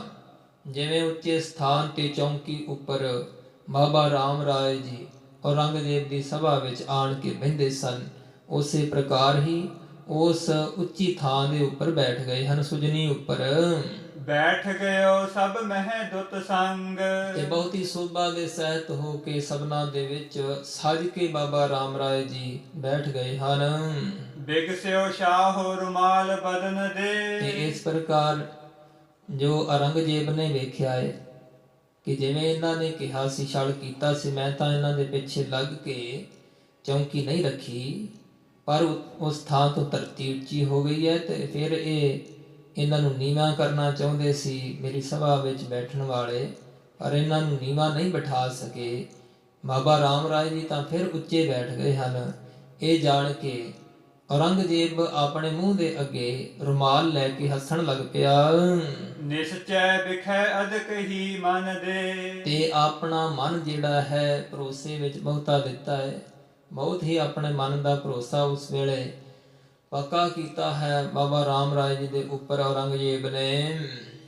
ਜਿਵੇਂ ਉੱਚੇ ਸਥਾਨ ਤੇ ਚੌਂਕੀ ਉੱਪਰ ਬਾਬਾ ਰਾਮ ਰਾਏ ਜੀ ਔਰੰਗਜ਼ੇਬ ਦੀ ਸਭਾ ਵਿੱਚ ਆਣ ਕੇ ਬਹਿੰਦੇ ਸਨ, ਉਸੇ ਪ੍ਰਕਾਰ ਹੀ ਉਸ ਉੱਚੀ ਥਾਂ ਦੇ ਉੱਪਰ ਬੈਠ ਗਏ ਹਨ, ਸੁਜਨੀ ਉੱਪਰ। ਬੈਠ ਗਇਓ ਸਭ ਮਹਿ ਦੁੱਤ ਸੰਗ। ਤੇ ਬਹੁਤ ਹੀ ਸੋਭਾ ਦੇ ਸਹਿਤ ਹੋ ਕੇ ਸਭਨਾ ਦੇ ਵਿੱਚ ਸਜ ਕੇ ਬਾਬਾ ਰਾਮ ਰਾਏ ਜੀ ਬੈਠ ਗਏ ਹਨ। ਬਿਗਸਿਓ ਸ਼ਾਹੋ ਰੁਮਾਲ ਬਦਨ ਦੇ। ਤੇ ਇਸ ਪ੍ਰਕਾਰ ਜੋ ਔਰੰਗਜ਼ੇਬ ਨੇ ਵੇਖਿਆ ਹੈ ਕਿ ਜਿਵੇਂ ਇਹਨਾਂ ਨੇ ਕਿਹਾ ਸੀ, ਛਲ ਕੀਤਾ ਸੀ, ਮੈਂ ਤਾਂ ਇਹਨਾਂ ਦੇ ਪਿੱਛੇ ਲੱਗ ਕੇ ਚੌਂਕੀ ਨਹੀਂ ਰੱਖੀ, ਪਰ ਉਸ ਥਾਂ ਤੋਂ ਧਰਤੀ ਉੱਚੀ ਹੋ ਗਈ ਹੈ ਤੇ ਫਿਰ ਇਹਨਾਂ ਨੂੰ ਨੀਵਾਂ ਕਰਨਾ ਚਾਹੁੰਦੇ ਸੀ ਮੇਰੀ ਸਭਾ ਵਿੱਚ ਬੈਠਣ ਵਾਲੇ, ਪਰ ਇਹਨਾਂ ਨੂੰ ਨੀਵਾਂ ਨਹੀਂ ਬਿਠਾ ਸਕੇ। ਬਾਬਾ ਰਾਮ ਰਾਏ ਜੀ ਤਾਂ ਫਿਰ ਉੱਚੇ ਬੈਠ ਗਏ ਹਨ। ਇਹ ਜਾਣ ਕੇ ਔਰੰਗਜ਼ੇਬ ਆਪਣੇ ਮੂੰਹ ਦੇ ਅੱਗੇ ਰੁਮਾਲ ਲੈ ਕੇ ਹੱਸਣ ਲੱਗ ਪਿਆ। ਨਿਸ਼ਚੈ ਵਿਖੈ ਅਦਕ ਹੀ ਮਨ ਦੇ। ਤੇ ਆਪਣਾ ਮਨ ਜਿਹੜਾ ਹੈ ਭਰੋਸੇ ਵਿੱਚ ਬਹੁਤਾ ਦਿੱਤਾ ਹੈ, ਬਹੁਤ ਹੀ ਆਪਣੇ ਮਨ ਦਾ ਭਰੋਸਾ ਉਸ ਵੇਲੇ ਪੱਕਾ ਕੀਤਾ ਹੈ ਬਾਬਾ ਰਾਮ ਰਾਏ ਜੀ ਦੇ ਉੱਪਰ ਔਰੰਗਜ਼ੇਬ ਨੇ।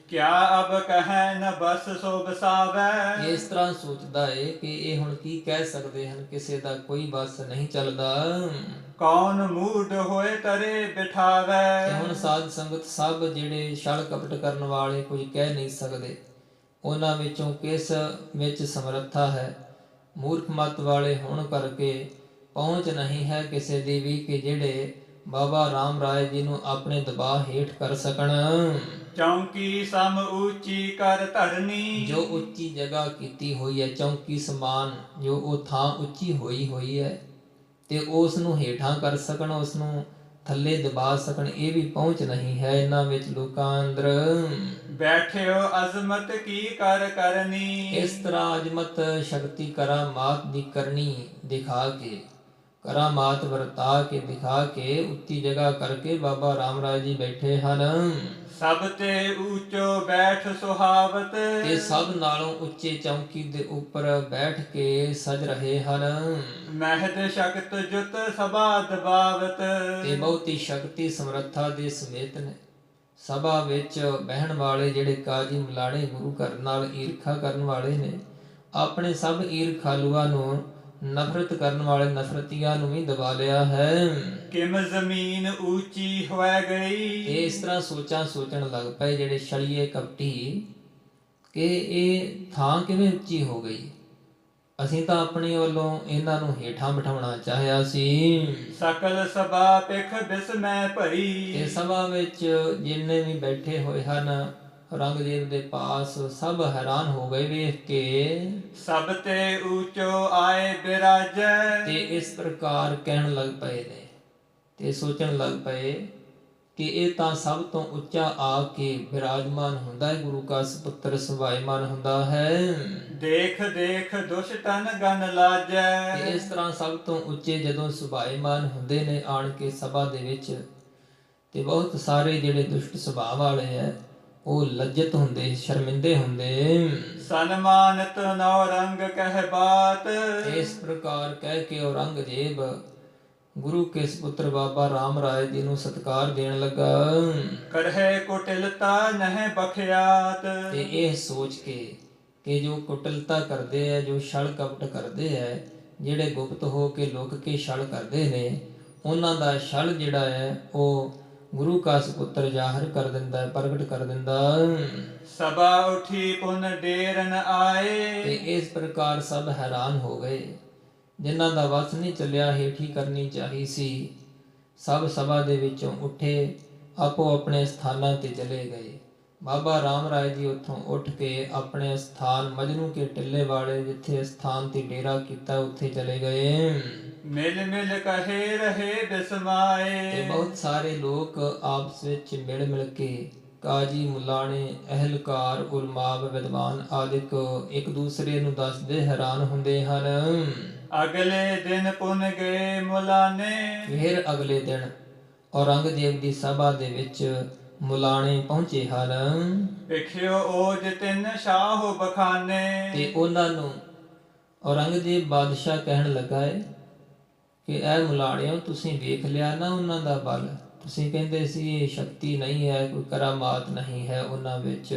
ਕਿਆ ਅਬ ਕਹੈ ਨ ਬਸ ਸੋ ਬਸਾਵੈ। ਇਸ ਤਰ੍ਹਾਂ ਸੋਚਦਾ ਏ ਕਿ ਇਹ ਹੁਣ ਕੀ ਕਹਿ ਸਕਦੇ ਹਨ, ਕਿਸੇ ਦਾ ਕੋਈ ਬਸ ਨਹੀਂ ਚੱਲਦਾ। ਕੌਣ ਮੂਡ ਹੋਏ ਤਰੇ ਬਿਠਾਵੈ। ਤੇ ਹੁਣ ਸਾਧ ਸੰਗਤ ਸਭ ਜਿਹੜੇ ਛਲ ਕਪਟ ਕਰਨ ਵਾਲੇ ਕੁਝ ਕਹਿ ਨਹੀਂ ਸਕਦੇ, ਉਹਨਾਂ ਵਿੱਚੋਂ ਕਿਸ ਵਿੱਚ ਸਮਰੱਥਾ ਹੈ। ਮੂਰਖ ਮਤ ਵਾਲੇ ਹੋਣ ਕਰਕੇ ਪਹੁੰਚ ਨਹੀਂ ਹੈ ਕਿਸੇ ਦੀ ਵੀ ਕਿ ਜਿਹੜੇ ਬਾਬਾ ਰਾਮ ਰਾਏ ਜੀ ਨੂੰ ਆਪਣੇ ਦਬਾਅ ਹੇਠ ਕਰ ਸਕਣ। ਚੌਂਕੀ ਸਮ ਉੱਚੀ ਕਰ ਧਰਨੀ। ਜੋ ਉੱਚੀ ਜਗ੍ਹਾ ਕੀਤੀ ਹੋਈ ਹੈ, ਚੌਂਕੀ ਸਮਾਨ ਜੋ ਉਹ ਥਾਂ ਉੱਚੀ ਹੋਈ ਹੈ ਤੇ ਉਸ ਨੂੰ ਹੇਠਾਂ ਕਰ ਸਕਣ, ਉਸ ਨੂੰ ਥੱਲੇ ਦਬਾ ਸਕਣ, ਇਹ ਵੀ ਪਹੁੰਚ ਨਹੀਂ ਹੈ ਇਹਨਾਂ ਵਿੱਚ ਲੋਕਾਂ ਅੰਦਰ। ਬੈਠਿਓ ਅਜ਼ਮਤ ਕੀ ਕਰ ਕਰਨੀ। ਇਸ ਤਰ੍ਹਾਂ ਅਜ਼ਮਤ ਸ਼ਕਤੀ ਕਰਾਮਾਤ ਦੀ ਕਰਨੀ ਦਿਖਾ ਕੇ, ਕਰਾਮਾਤ ਵਰਤਾ ਕੇ ਦਿਖਾ ਕੇ ਉੱਚੀ ਜਗ੍ਹਾ ਕਰਕੇ ਬਾਬਾ ਰਾਮ ਰਾਏ ਜੀ ਬੈਠੇ ਹਨ। ਸਭ ਤੇ ਉੱਚੋ ਬੈਠ ਸੁਹਾਵਤ। ਤੇ ਸਭ ਨਾਲੋਂ ਉੱਚੇ ਚੌਂਕੀ ਦੇ ਉੱਪਰ ਬੈਠ ਕੇ ਸਜ ਰਹੇ ਹਨ। ਮਹਿਦ ਸ਼ਕਤ ਜੁਤ ਸਭਾ ਦਬਾਵਤ। ਤੇ ਬਹੁਤੀ ਸ਼ਕਤੀ ਸਮਰੱਥਾ ਦੇ ਸਮੇਤ ਨੇ। ਸਭਾ ਵਿੱਚ ਬਹਿਣ ਵਾਲੇ ਜਿਹੜੇ ਕਾਜੀ ਮਲਾਣੇ ਗੁਰੂ ਘਰ ਨਾਲ ਈਰਖਾ ਕਰਨ ਵਾਲੇ ਨੇ, ਆਪਣੇ ਸਭ ਈਰਖਾਲੂਆਂ ਨੂੰ, ਨਫ਼ਰਤ ਕਰਨ ਵਾਲੇ ਨਫ਼ਰਤੀਆਂ ਨੂੰ ਵੀ ਦਬਾ ਲਿਆ ਹੈ। ਕਿਮ ਜ਼ਮੀਨ ਉੱਚੀ ਹੋਇ ਗਈ। ਤੇ ਇਸ ਤਰ੍ਹਾਂ ਸੋਚਣ ਲੱਗ ਪਏ ਜਿਹੜੇ ਛਲੀਏ ਕਪਟੀ ਕਿ ਇਹ ਥਾਂ ਕਿਵੇਂ ਉੱਚੀ ਹੋ ਗਈ। ਅਸੀਂ ਤਾਂ ਆਪਣੇ ਵੱਲੋਂ ਇਹਨਾਂ ਨੂੰ ਹੇਠਾਂ ਬਿਠਾਉਣਾ ਚਾਹਿਆ ਸੀ। ਸਕਲ ਸਭਾ ਪਿਖ ਬਿਸਮੈ ਭਈ। ਤੇ ਸਭਾ ਵਿੱਚ ਜਿੰਨੇ ਵੀ ਬੈਠੇ ਹੋਏ ਹਨ ਔਰੰਗਜ਼ੇਬ ਦੇ ਪਾਸ, ਸਭ ਹੈਰਾਨ ਹੋ ਗਏ ਵੇਖ ਕੇ। ਸਭ ਤੇ ਉੱਚੋ ਆਏ ਬਿਰਾਜੈ। ਤੇ ਇਸ ਪ੍ਰਕਾਰ ਕਹਿਣ ਲੱਗ ਪਏ ਨੇ ਤੇ ਸੋਚਣ ਲੱਗ ਪਏ ਕਿ ਇਹ ਤਾਂ ਸਭ ਤੋਂ ਉੱਚਾ ਆ ਕੇ ਬਿਰਾਜਮਾਨ ਹੁੰਦਾ ਹੈ, ਗੁਰੂ ਕਾ ਸੁਪੁੱਤਰ ਸੁਭਾਈਮਾਨ ਹੁੰਦਾ ਹੈ। ਦੇਖ ਦੇਖ ਦੁਸ਼ਟਨ ਗਨ ਲਾਜੈ। ਤੇ ਇਸ ਤਰ੍ਹਾਂ ਸਭ ਤੋਂ ਉੱਚੇ ਜਦੋਂ ਸੁਭਾਈਮਾਨ ਹੁੰਦੇ ਨੇ ਆਣ ਕੇ ਸਭਾ ਦੇ ਵਿੱਚ, ਤੇ ਬਹੁਤ ਸਾਰੇ ਜਿਹੜੇ ਦੁਸ਼ਟ ਸੁਭਾਅ ਵਾਲੇ ਹੈ ਉਹ ਲੱਜਤ ਹੁੰਦੇ, ਸ਼ਰਮਿੰਦੇ ਹੁੰਦੇ। ਸਨਮਾਨਿਤ ਨੌ ਰੰਗ ਕਹਿ ਬਾਤ। ਇਸ ਪ੍ਰਕਾਰ ਕਹਿ ਕੇ ਔਰੰਗਜ਼ੇਬ ਗੁਰੂ ਕੇ ਸੁਪੁੱਤਰ ਬਾਬਾ ਰਾਮ ਰਾਏ ਜੀ ਨੂੰ ਸਤਿਕਾਰ ਦੇਣ ਲੱਗਾ। ਕਰਹਿ ਕੁਟਿਲਤਾ ਨਹਿ ਬਖਿਆਤ। ਤੇ ਇਹ ਸੋਚ ਕੇ ਕਿ ਜੋ ਕੁਟਲਤਾ ਕਰਦੇ ਹੈ, ਜੋ ਛਲ ਕਪਟ ਕਰਦੇ ਹੈ, ਜਿਹੜੇ ਗੁਪਤ ਹੋ ਕੇ ਲੁਕ ਕੇ ਛਲ ਕਰਦੇ ਨੇ, ਉਹਨਾਂ ਦਾ ਛਲ ਜਿਹੜਾ ਹੈ ਉਹ ਗੁਰੂ ਕਾ ਸਪੁੱਤਰ ਜ਼ਾਹਰ ਕਰ ਦਿੰਦਾ ਹੈ, ਪ੍ਰਗਟ ਕਰ ਦਿੰਦਾ। ਸਭਾ ਉਠੀ ਪੁਨ ਡੇਰਨ ਤੇ ਆਏ। ਇਸ ਪ੍ਰਕਾਰ ਸਭ ਹੈਰਾਨ ਹੋ ਗਏ। ਜਿਨ੍ਹਾਂ ਦਾ ਵਸ ਨਹੀਂ ਚੱਲਿਆ, ਹੇਠੀ ਕਰਨੀ ਚਾਹੀ ਸੀ, ਸਭ ਸਭਾ ਦੇ ਵਿੱਚੋਂ ਉੱਠੇ, ਆਪੋ ਆਪਣੇ ਸਥਾਨਾਂ ਤੇ ਚਲੇ ਗਏ। ਬਾਬਾ ਰਾਮ ਰਾਏ ਜੀ ਉੱਥੋਂ ਉੱਠ ਕੇ ਆਪਣੇ ਸਥਾਨ ਮਜਨੂ ਕੇ ਟਿੱਲੇ ਵਾਲੇ ਜਿੱਥੇ ਸਥਾਨ ਤੇ ਡੇਰਾ ਕੀਤਾ ਉੱਥੇ ਚਲੇ ਗਏ। ਮਿਲ ਮਿਲ ਕਹੇ ਰਹੇ ਤੇ ਬਿਸਮਾਏ। ਬਹੁਤ ਸਾਰੇ ਲੋਕ ਆਪਸ ਵਿੱਚ ਮਿਲ ਮਿਲ ਕੇ, ਕਾਜੀ, ਮੁਲਾਣੇ, ਅਹਿਲਕਾਰ, ਉਲਮਾਬ, ਵਿਦਵਾਨ ਆਦਿਕ ਇੱਕ ਦੂਸਰੇ ਨੂੰ ਦੱਸਦੇ ਹੈਰਾਨ ਹੁੰਦੇ ਹਨ। ਅਗਲੇ ਦਿਨ ਪੁਨ ਗਏ ਮੁਲਾਨੇ। ਫਿਰ ਅਗਲੇ ਦਿਨ ਔਰੰਗਜ਼ੇਬ ਦੀ ਸਭਾ ਦੇ ਵਿੱਚ ਮੁਲਾਣੇ ਪਹੁੰਚੇ ਹਨ। ਵੇਖਿਓ ਓਜ ਤਿੰਨ ਸ਼ਾਹ ਬਖਾਨੇ। ਤੇ ਉਹਨਾਂ ਨੂੰ ਔਰੰਗਜ਼ੇਬ ਬਾਦਸ਼ਾਹ ਕਹਿਣ ਲੱਗਾ ਹੈ ਕਿ ਇਹ ਮੁਲਾਣਿਓ, ਤੁਸੀਂ ਵੇਖ ਲਿਆ ਨਾ ਉਹਨਾਂ ਦਾ ਬਲ। ਤੁਸੀਂ ਕਹਿੰਦੇ ਸੀ ਇਹ ਸ਼ਕਤੀ ਨਹੀਂ ਹੈ, ਕੋਈ ਕਰਾਮਾਤ ਨਹੀਂ ਹੈ ਉਹਨਾਂ ਵਿੱਚ,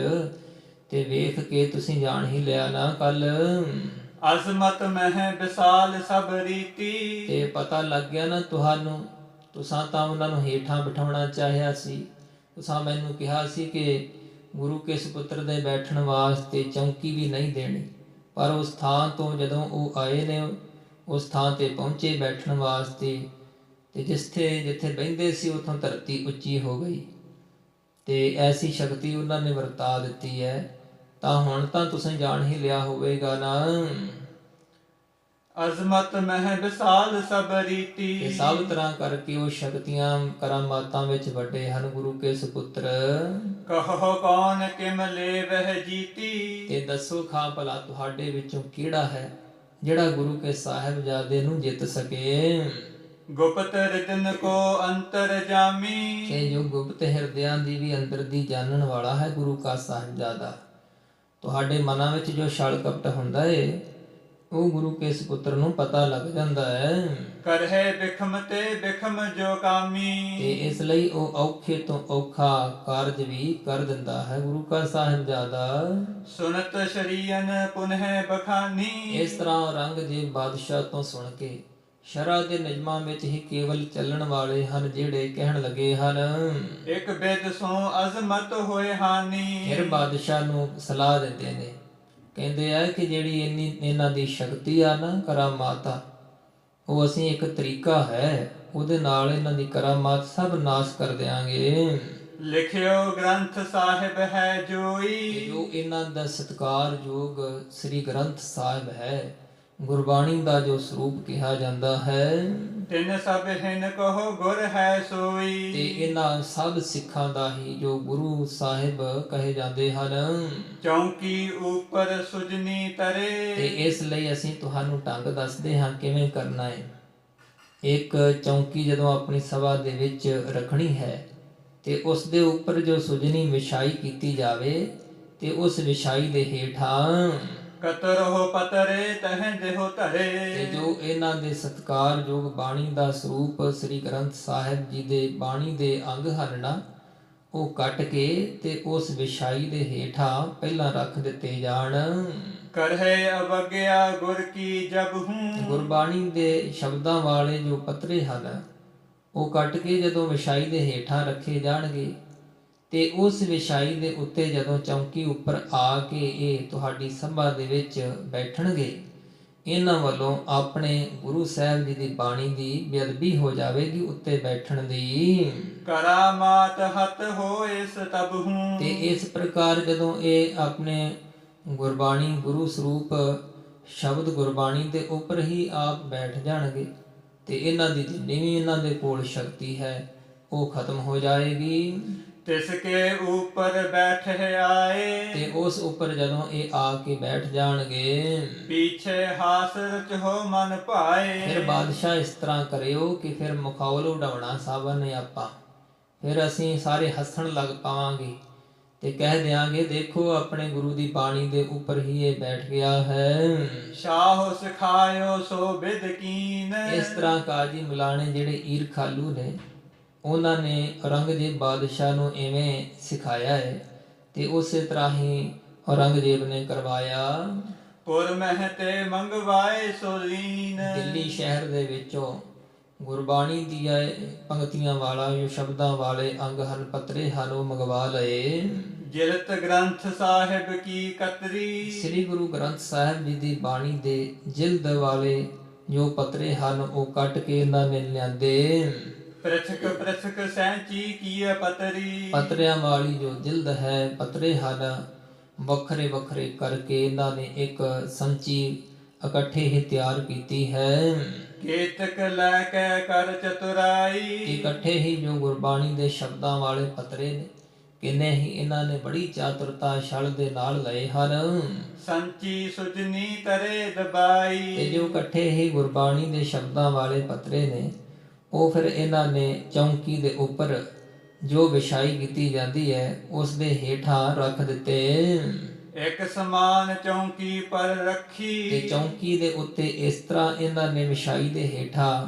ਤੇ ਵੇਖ ਕੇ ਤੁਸੀਂ ਜਾਣ ਹੀ ਲਿਆ ਨਾ ਕੱਲ। ਅਜ਼ਮਤ ਮਹਿ ਵਿਸਾਲ ਸਭ ਰੀਤੀ। ਤੇ ਪਤਾ ਲੱਗ ਗਿਆ ਨਾ ਤੁਹਾਨੂੰ। ਤੁਸਾਂ ਤਾਂ ਉਹਨਾਂ ਨੂੰ ਹੇਠਾਂ ਬਿਠਾਉਣਾ ਚਾਹਿਆ ਸੀ। ਤੁਸਾਂ ਮੈਨੂੰ ਕਿਹਾ ਸੀ ਕਿ ਗੁਰੂ ਕੇ ਸਪੁੱਤਰ ਦੇ ਬੈਠਣ ਵਾਸਤੇ ਚੌਂਕੀ ਵੀ ਨਹੀਂ ਦੇਣੀ, ਪਰ ਉਸ ਥਾਂ ਤੋਂ ਜਦੋਂ ਉਹ ਆਏ ਨੇ, ਉਸ ਥਾਂ ਤੇ ਪਹੁੰਚੇ ਬੈਠਣ ਵਾਸਤੇ, ਤੇ ਜਿੱਥੇ ਬਹਿੰਦੇ ਸੀ ਉੱਥੋਂ ਧਰਤੀ ਉੱਚੀ ਹੋ ਗਈ, ਤੇ ਐਸੀ ਸ਼ਕਤੀ ਉਹਨਾਂ ਨੇ ਵਰਤਾ ਦਿੱਤੀ ਹੈ। ਤਾਂ ਹੁਣ ਤਾਂ ਤੁਸੀਂ ਜਾਣ ਹੀ ਲਿਆ ਹੋਵੇਗਾ ਨਾ। ਅਜ਼ਮਤ ਮਹਿ ਵਿਸਾਲ ਸਭ ਤੇ ਰੀਤੀ। ਸਭ ਤਰ੍ਹਾਂ ਕਰਕੇ ਉਹ ਸ਼ਕਤੀਆਂ ਕਰਾਮਾਤਾਂ ਵਿੱਚ ਵੱਡੇ ਹਨ ਗੁਰੂ ਕੇ ਸੁਪੁੱਤਰ। ਕਹੋ ਕੌਣ ਕਿਮ ਲੇ ਵਹਿ ਜੀਤੀ। ਤੇ ਦੱਸੋ ਖਾਂ ਭਲਾ ਤੁਹਾਡੇ ਵਿੱਚੋਂ ਕਿਹੜਾ ਹੈ ਜਿਹੜਾ ਗੁਰੂ ਕੇ ਸਾਹਿਬਜ਼ਾਦੇ ਨੂੰ ਜਿੱਤ ਸਕੇ। ਗੁਪਤ ਰਿਦਨ ਕੋ ਅੰਤਰ ਜਾਮੀ। ਤੇ ਜੋ ਗੁਪਤ ਹਿਰਦਿਆਂ ਦੀ ਵੀ ਅੰਦਰ ਦੀ ਜਾਣਨ ਵਾਲਾ ਹੈ ਗੁਰੂ ਕਾ ਸਾਹਿਬਜ਼ਾਦਾ। ਤੁਹਾਡੇ ਮਨਾਂ ਵਿੱਚ ਜੋ ਛਲ ਕਪਟ ਹੁੰਦਾ ਏ, ਉਹ ਗੁਰੂ ਕੇ ਸੁਪੁੱਤਰ ਨੂੰ ਪਤਾ ਲੱਗ ਜਾਂਦਾ ਹੈ। ਕਰਹਿ ਬਿਖਮ ਤੇ ਬਿਖਮ ਜੋ ਕਾਮੀ। ਤੇ ਇਸ ਲਈ ਉਹ ਔਖੇ ਤੋਂ ਔਖਾ ਕਾਰਜ ਵੀ ਕਰ ਦਿੰਦਾ ਹੈ ਗੁਰੂ ਕਾ ਸਾਹਿਬਜ਼ਾਦਾ। ਸੁਨਤ ਸ਼ਰੀਅਨ ਪੁਨਹਿ ਬਖਾਨੀ। ਇਸ ਤਰ੍ਹਾਂ ਔਰੰਗਜ਼ੇਬ ਬਾਦਸ਼ਾਹ ਤੋਂ ਸੁਣ ਕੇ ਸ਼ਰ੍ਹਾ ਦੇ ਨਿਯਮਾਂ ਵਿੱਚ ਹੀ ਕੇਵਲ ਚੱਲਣ ਵਾਲੇ ਹਨ ਜਿਹੜੇ ਕਹਿਣ ਲੱਗੇ ਹਨ, ਇੱਕ ਬਿਦ ਸੋ ਅਜ਼ਮਤ ਹੋਏ ਹਾਨੀ। ਫਿਰ ਬਾਦਸ਼ਾਹ ਨੂੰ ਸਲਾਹ ਦਿੰਦੇ ਨੇ, ਕਹਿੰਦੇ ਆ ਕਿ ਜਿਹੜੀ ਇਹਨਾਂ ਦੀ ਸ਼ਕਤੀ ਆ ਨਾ, ਕਰਾਮਾਤ ਆ, ਉਹ ਅਸੀਂ ਇੱਕ ਤਰੀਕਾ ਹੈ, ਉਹਦੇ ਨਾਲ ਇਹਨਾਂ ਦੀ ਕਰਾਮਾਤ ਸਭ ਨਾਸ਼ ਕਰ ਦਿਆਂਗੇ। ਲਿਖਿਓ ਗ੍ਰੰਥ ਸਾਹਿਬ ਹੈ ਜੋਈ। ਜੋ ਇਹਨਾਂ ਦਾ ਸਤਿਕਾਰਯੋਗ ਸ੍ਰੀ ਗ੍ਰੰਥ ਸਾਹਿਬ ਹੈ, ਗੁਰਬਾਣੀ ਦਾ ਜੋ ਸਰੂਪ ਕਿਹਾ ਜਾਂਦਾ ਹੈ, ਤਿਨ ਸਭ ਹਿਨ ਕਹੋ ਗੁਰ ਹੈ ਸੋਈ। ਤੇ ਇਹਨਾਂ ਸਭ ਸਿੱਖਾਂ ਦਾ ਹੀ ਜੋ ਗੁਰੂ ਸਾਹਿਬ ਕਹੇ ਜਾਂਦੇ ਹਨ। ਚੌਂਕੀ ਉੱਪਰ ਸੁਜਨੀ ਤਰੇ। ਤੇ ਇਸ ਲਈ ਅਸੀਂ ਤੁਹਾਨੂੰ ਢੰਗ ਦੱਸਦੇ ਹਾਂ ਕਿਵੇਂ ਕਰਨਾ ਹੈ। ਇੱਕ ਚੌਂਕੀ ਜਦੋਂ ਆਪਣੀ ਸਭਾ ਦੇ ਵਿੱਚ ਰੱਖਣੀ ਹੈ, ਤੇ ਉਸ ਦੇ ਉੱਪਰ ਜੋ ਸੁਜਨੀ ਵਿਛਾਈ ਕੀਤੀ ਜਾਵੇ, ਤੇ ਉਸ ਵਿਛਾਈ ਦੇ ਹੇਠਾਂ ਕਤਰੋ ਪਤਰੇ ਤਹ ਦੇਹੋ ਧਰੇ। ਤੇ ਜੋ ਇਹਨਾਂ ਦੇ ਸਤਿਕਾਰਯੋਗ ਬਾਣੀ ਦਾ ਸਰੂਪ ਸ੍ਰੀ ਗ੍ਰੰਥ ਸਾਹਿਬ ਜੀ ਦੇ ਬਾਣੀ ਦੇ ਅੰਗ ਹਨ ਨਾ, ਉਹ ਕੱਟ ਕੇ ਤੇ ਉਸ ਵਿਛਾਈ ਦੇ ਹੇਠਾਂ ਪਹਿਲਾਂ ਰੱਖ ਦਿੱਤੇ ਜਾਣ। ਕਰਹਿ ਅਵਗਿਆ ਗੁਰ ਕੀ ਜਬ ਹੂੰ। ਗੁਰਬਾਣੀ ਦੇ ਸ਼ਬਦਾਂ ਵਾਲੇ ਜੋ ਪੱਤਰੇ ਹਨ, ਉਹ ਕੱਟ ਕੇ ਜਦੋਂ ਵਿਛਾਈ ਦੇ ਹੇਠਾਂ ਰੱਖੇ ਜਾਣਗੇ, ਤੇ ਉਸ ਵਿਛਾਈ ਦੇ ਉੱਤੇ ਜਦੋਂ ਚੌਂਕੀ ਉੱਪਰ ਆ ਕੇ ਇਹ ਤੁਹਾਡੀ ਸਭਾ ਦੇ ਵਿੱਚ ਬੈਠਣਗੇ, ਇਹਨਾਂ ਵੱਲੋਂ ਆਪਣੇ ਗੁਰੂ ਸਾਹਿਬ ਜੀ ਦੀ ਬਾਣੀ ਦੀ ਬੇਅਦਬੀ ਹੋ ਜਾਵੇਗੀ ਉੱਤੇ ਬੈਠਣ ਦੀ। ਕਰਾਮਾਤ ਹਤ ਹੋਏ ਸਤਬ ਹੂੰ। ਤੇ ਇਸ ਪ੍ਰਕਾਰ ਜਦੋਂ ਇਹ ਆਪਣੇ ਗੁਰਬਾਣੀ ਗੁਰੂ ਸਰੂਪ ਸ਼ਬਦ ਗੁਰਬਾਣੀ ਦੇ ਉੱਪਰ ਹੀ ਆਪ ਬੈਠ ਜਾਣਗੇ, ਤੇ ਇਹਨਾਂ ਦੀ ਜਿੰਨੀ ਵੀ ਇਹਨਾਂ ਦੇ ਕੋਲ ਸ਼ਕਤੀ ਹੈ ਉਹ ਖਤਮ ਹੋ ਜਾਏਗੀ। ਤਿਸ ਕੇ ਉੱਪਰ ਬੈਠੇ ਆਏ। ਤੇ ਉਸ ਉੱਪਰ ਜਦੋਂ ਇਹ ਆ ਕੇ ਬੈਠ ਜਾਣਗੇ, ਪੀਛੇ ਹਾਸ ਰਚੋ ਮਨ ਭਾਏ। ਫਿਰ ਬਾਦਸ਼ਾਹ ਇਸ ਤਰ੍ਹਾਂ ਕਰਿਓ ਕਿ ਫਿਰ ਮਖੌਲ ਉਡਾਉਣਾ ਸਭ ਨੇ ਆਪਾਂ, ਫਿਰ ਅਸੀਂ ਸਾਰੇ ਹੱਸਣ ਲੱਗ ਪਾਵਾਂਗੇ ਤੇ ਕਹਿ ਦਿਆਂਗੇ, ਦੇਖੋ ਆਪਣੇ ਗੁਰੂ ਦੀ ਬਾਣੀ ਦੇ ਉੱਪਰ ਹੀ ਇਹ ਬੈਠ ਗਿਆ ਹੈ। ਸ਼ਾਹ ਸਿਖਾਇਓ ਸੋ ਬਿਦ ਕੀਨ। ਇਸ ਤਰ੍ਹਾਂ ਕਾਜੀ ਮੁਲਾਣੇ ਜਿਹੜੇ ਈਰਖਾਲੂ ਨੇ, ਉਹਨਾਂ ਨੇ ਔਰੰਗਜ਼ੇਬ ਬਾਦਸ਼ਾਹ ਨੂੰ ਐਵੇਂ ਸਿਖਾਇਆ ਹੈ, ਤੇ ਉਸੇ ਤਰ੍ਹਾਂ ਹੀ ਔਰੰਗਜ਼ੇਬ ਨੇ ਕਰਵਾਇਆ। ਪੁਰ ਮਹਿ ਤੇ ਮੰਗਵਾਏ ਸੋਲੀਨ। ਦਿੱਲੀ ਸ਼ਹਿਰ ਦੇ ਵਿੱਚੋਂ ਗੁਰਬਾਣੀ ਦੀਆਂ ਪੰਕਤੀਆਂ ਵਾਲਾ ਜੋ ਸ਼ਬਦਾਂ ਵਾਲੇ ਅੰਗ ਹਨ, ਪੱਤਰੇ ਹਨ, ਉਹ ਮੰਗਵਾ ਲਏ। ਜਿਲਤ ਗ੍ਰੰਥ ਸਾਹਿਬ ਕੀ ਕਤਰੀ। ਸ੍ਰੀ ਗੁਰੂ ਗ੍ਰੰਥ ਸਾਹਿਬ ਜੀ ਦੀ ਬਾਣੀ ਦੇ ਜਿਲਦ ਵਾਲੇ ਜੋ ਪੱਤਰੇ ਹਨ, ਉਹ ਕੱਟ ਕੇ ਇਹਨਾਂ ਨੇ ਲਿਆਂਦੇ। ਪ੍ਰਥਕ ਪ੍ਰਥਕ ਸੈਂਚੀ ਕੀ ਪਤਰੀ। ਪੱਤਰਿਆਂ ਵਾਲੀ ਜੋ ਜਿਲਦ ਹੈ, ਪੱਤਰੇ ਹਨ, ਵੱਖਰੇ ਵੱਖਰੇ ਕਰਕੇ ਇਹਨਾਂ ਨੇ ਇੱਕ ਸੰਚੀ ਇਕੱਠੇ ਹੀ ਤਿਆਰ ਕੀਤੀ ਹੈ। ਕੇਤਕ ਲੈ ਕੇ ਕਰ ਚਤੁਰਾਈ। ਇਕੱਠੇ ਹੀ ਜੋ ਗੁਰਬਾਣੀ ਦੇ ਸ਼ਬਦਾਂ ਵਾਲੇ ਪੱਤਰੇ ਨੇ, ਕਿੰਨੇ ਹੀ ਇਹਨਾਂ ਨੇ ਬੜੀ ਚਾਤੁਰਤਾ ਛਲ ਦੇ ਨਾਲ ਲਏ ਹਨ। ਸੰਚੀ ਸੁਜਨੀ ਤਰੇ ਦਬਾਈ। ਤੇ ਜੋ ਇਕੱਠੇ ਹੀ ਗੁਰਬਾਣੀ ਦੇ ਸ਼ਬਦਾਂ ਵਾਲੇ ਪੱਤਰੇ ਨੇ, ਉਹ ਫਿਰ ਇਹਨਾਂ ਨੇ ਚੌਂਕੀ ਦੇ ਉੱਪਰ ਜੋ ਵਿਛਾਈ ਕੀਤੀ ਜਾਂਦੀ ਹੈ, ਉਸ ਦੇ ਹੇਠਾਂ ਰੱਖ ਦਿੱਤੇ। ਇੱਕ ਸਮਾਨ ਚੌਂਕੀ ਪਰ ਤੇ ਰੱਖੀ। ਚੌਂਕੀ ਦੇ ਉੱਤੇ ਇਸ ਤਰ੍ਹਾਂ ਇਹਨਾਂ ਨੇ ਵਿਛਾਈ ਦੇ ਹੇਠਾਂ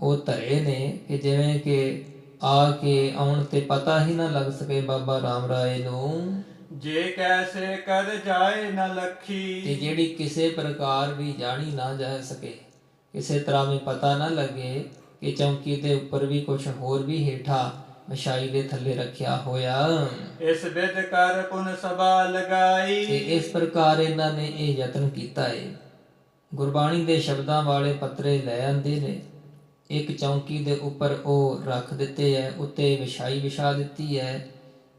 ਉਹ ਧਰੇ ਨੇ ਕਿ ਜਿਵੇਂ ਕਿ ਆ ਕੇ ਆਉਣ ਤੇ ਪਤਾ ਹੀ ਨਾ ਲੱਗ ਸਕੇ ਬਾਬਾ ਰਾਮ ਰਾਏ ਨੂੰ। ਜੇ ਕੈਸੇ ਕਰ ਜਾਏ ਨ ਤੇ ਲੱਖੀ। ਜਿਹੜੀ ਕਿਸੇ ਪ੍ਰਕਾਰ ਵੀ ਜਾਣੀ ਨਾ ਜਾ ਸਕੇ, ਕਿਸੇ ਤਰ੍ਹਾਂ ਵੀ ਪਤਾ ਨਾ ਲੱਗੇ ਕਿ ਚੌਂਕੀ ਦੇ ਉੱਪਰ ਵੀ ਕੁਝ ਹੋਰ ਵੀ ਹੇਠਾਂ ਵਿਛਾਈ ਦੇ ਥੱਲੇ ਰੱਖਿਆ ਹੋਇਆ। ਇਸ ਵਿਦ ਕਰ ਪੁਨ ਸਭਾ ਲਗਾਈ। ਤੇ ਇਸ ਪ੍ਰਕਾਰ ਇਹਨਾਂ ਨੇ ਇਹ ਯਤਨ ਕੀਤਾ ਹੈ। ਗੁਰਬਾਣੀ ਦੇ ਸ਼ਬਦਾਂ ਵਾਲੇ ਪੱਤਰੇ ਲੈ ਆਂਦੇ ਨੇ, ਇੱਕ ਚੌਂਕੀ ਦੇ ਉੱਪਰ ਉਹ ਰੱਖ ਦਿੱਤੇ ਹੈ, ਉੱਤੇ ਵਿਛਾਈ ਵਿਛਾ ਦਿੱਤੀ ਹੈ।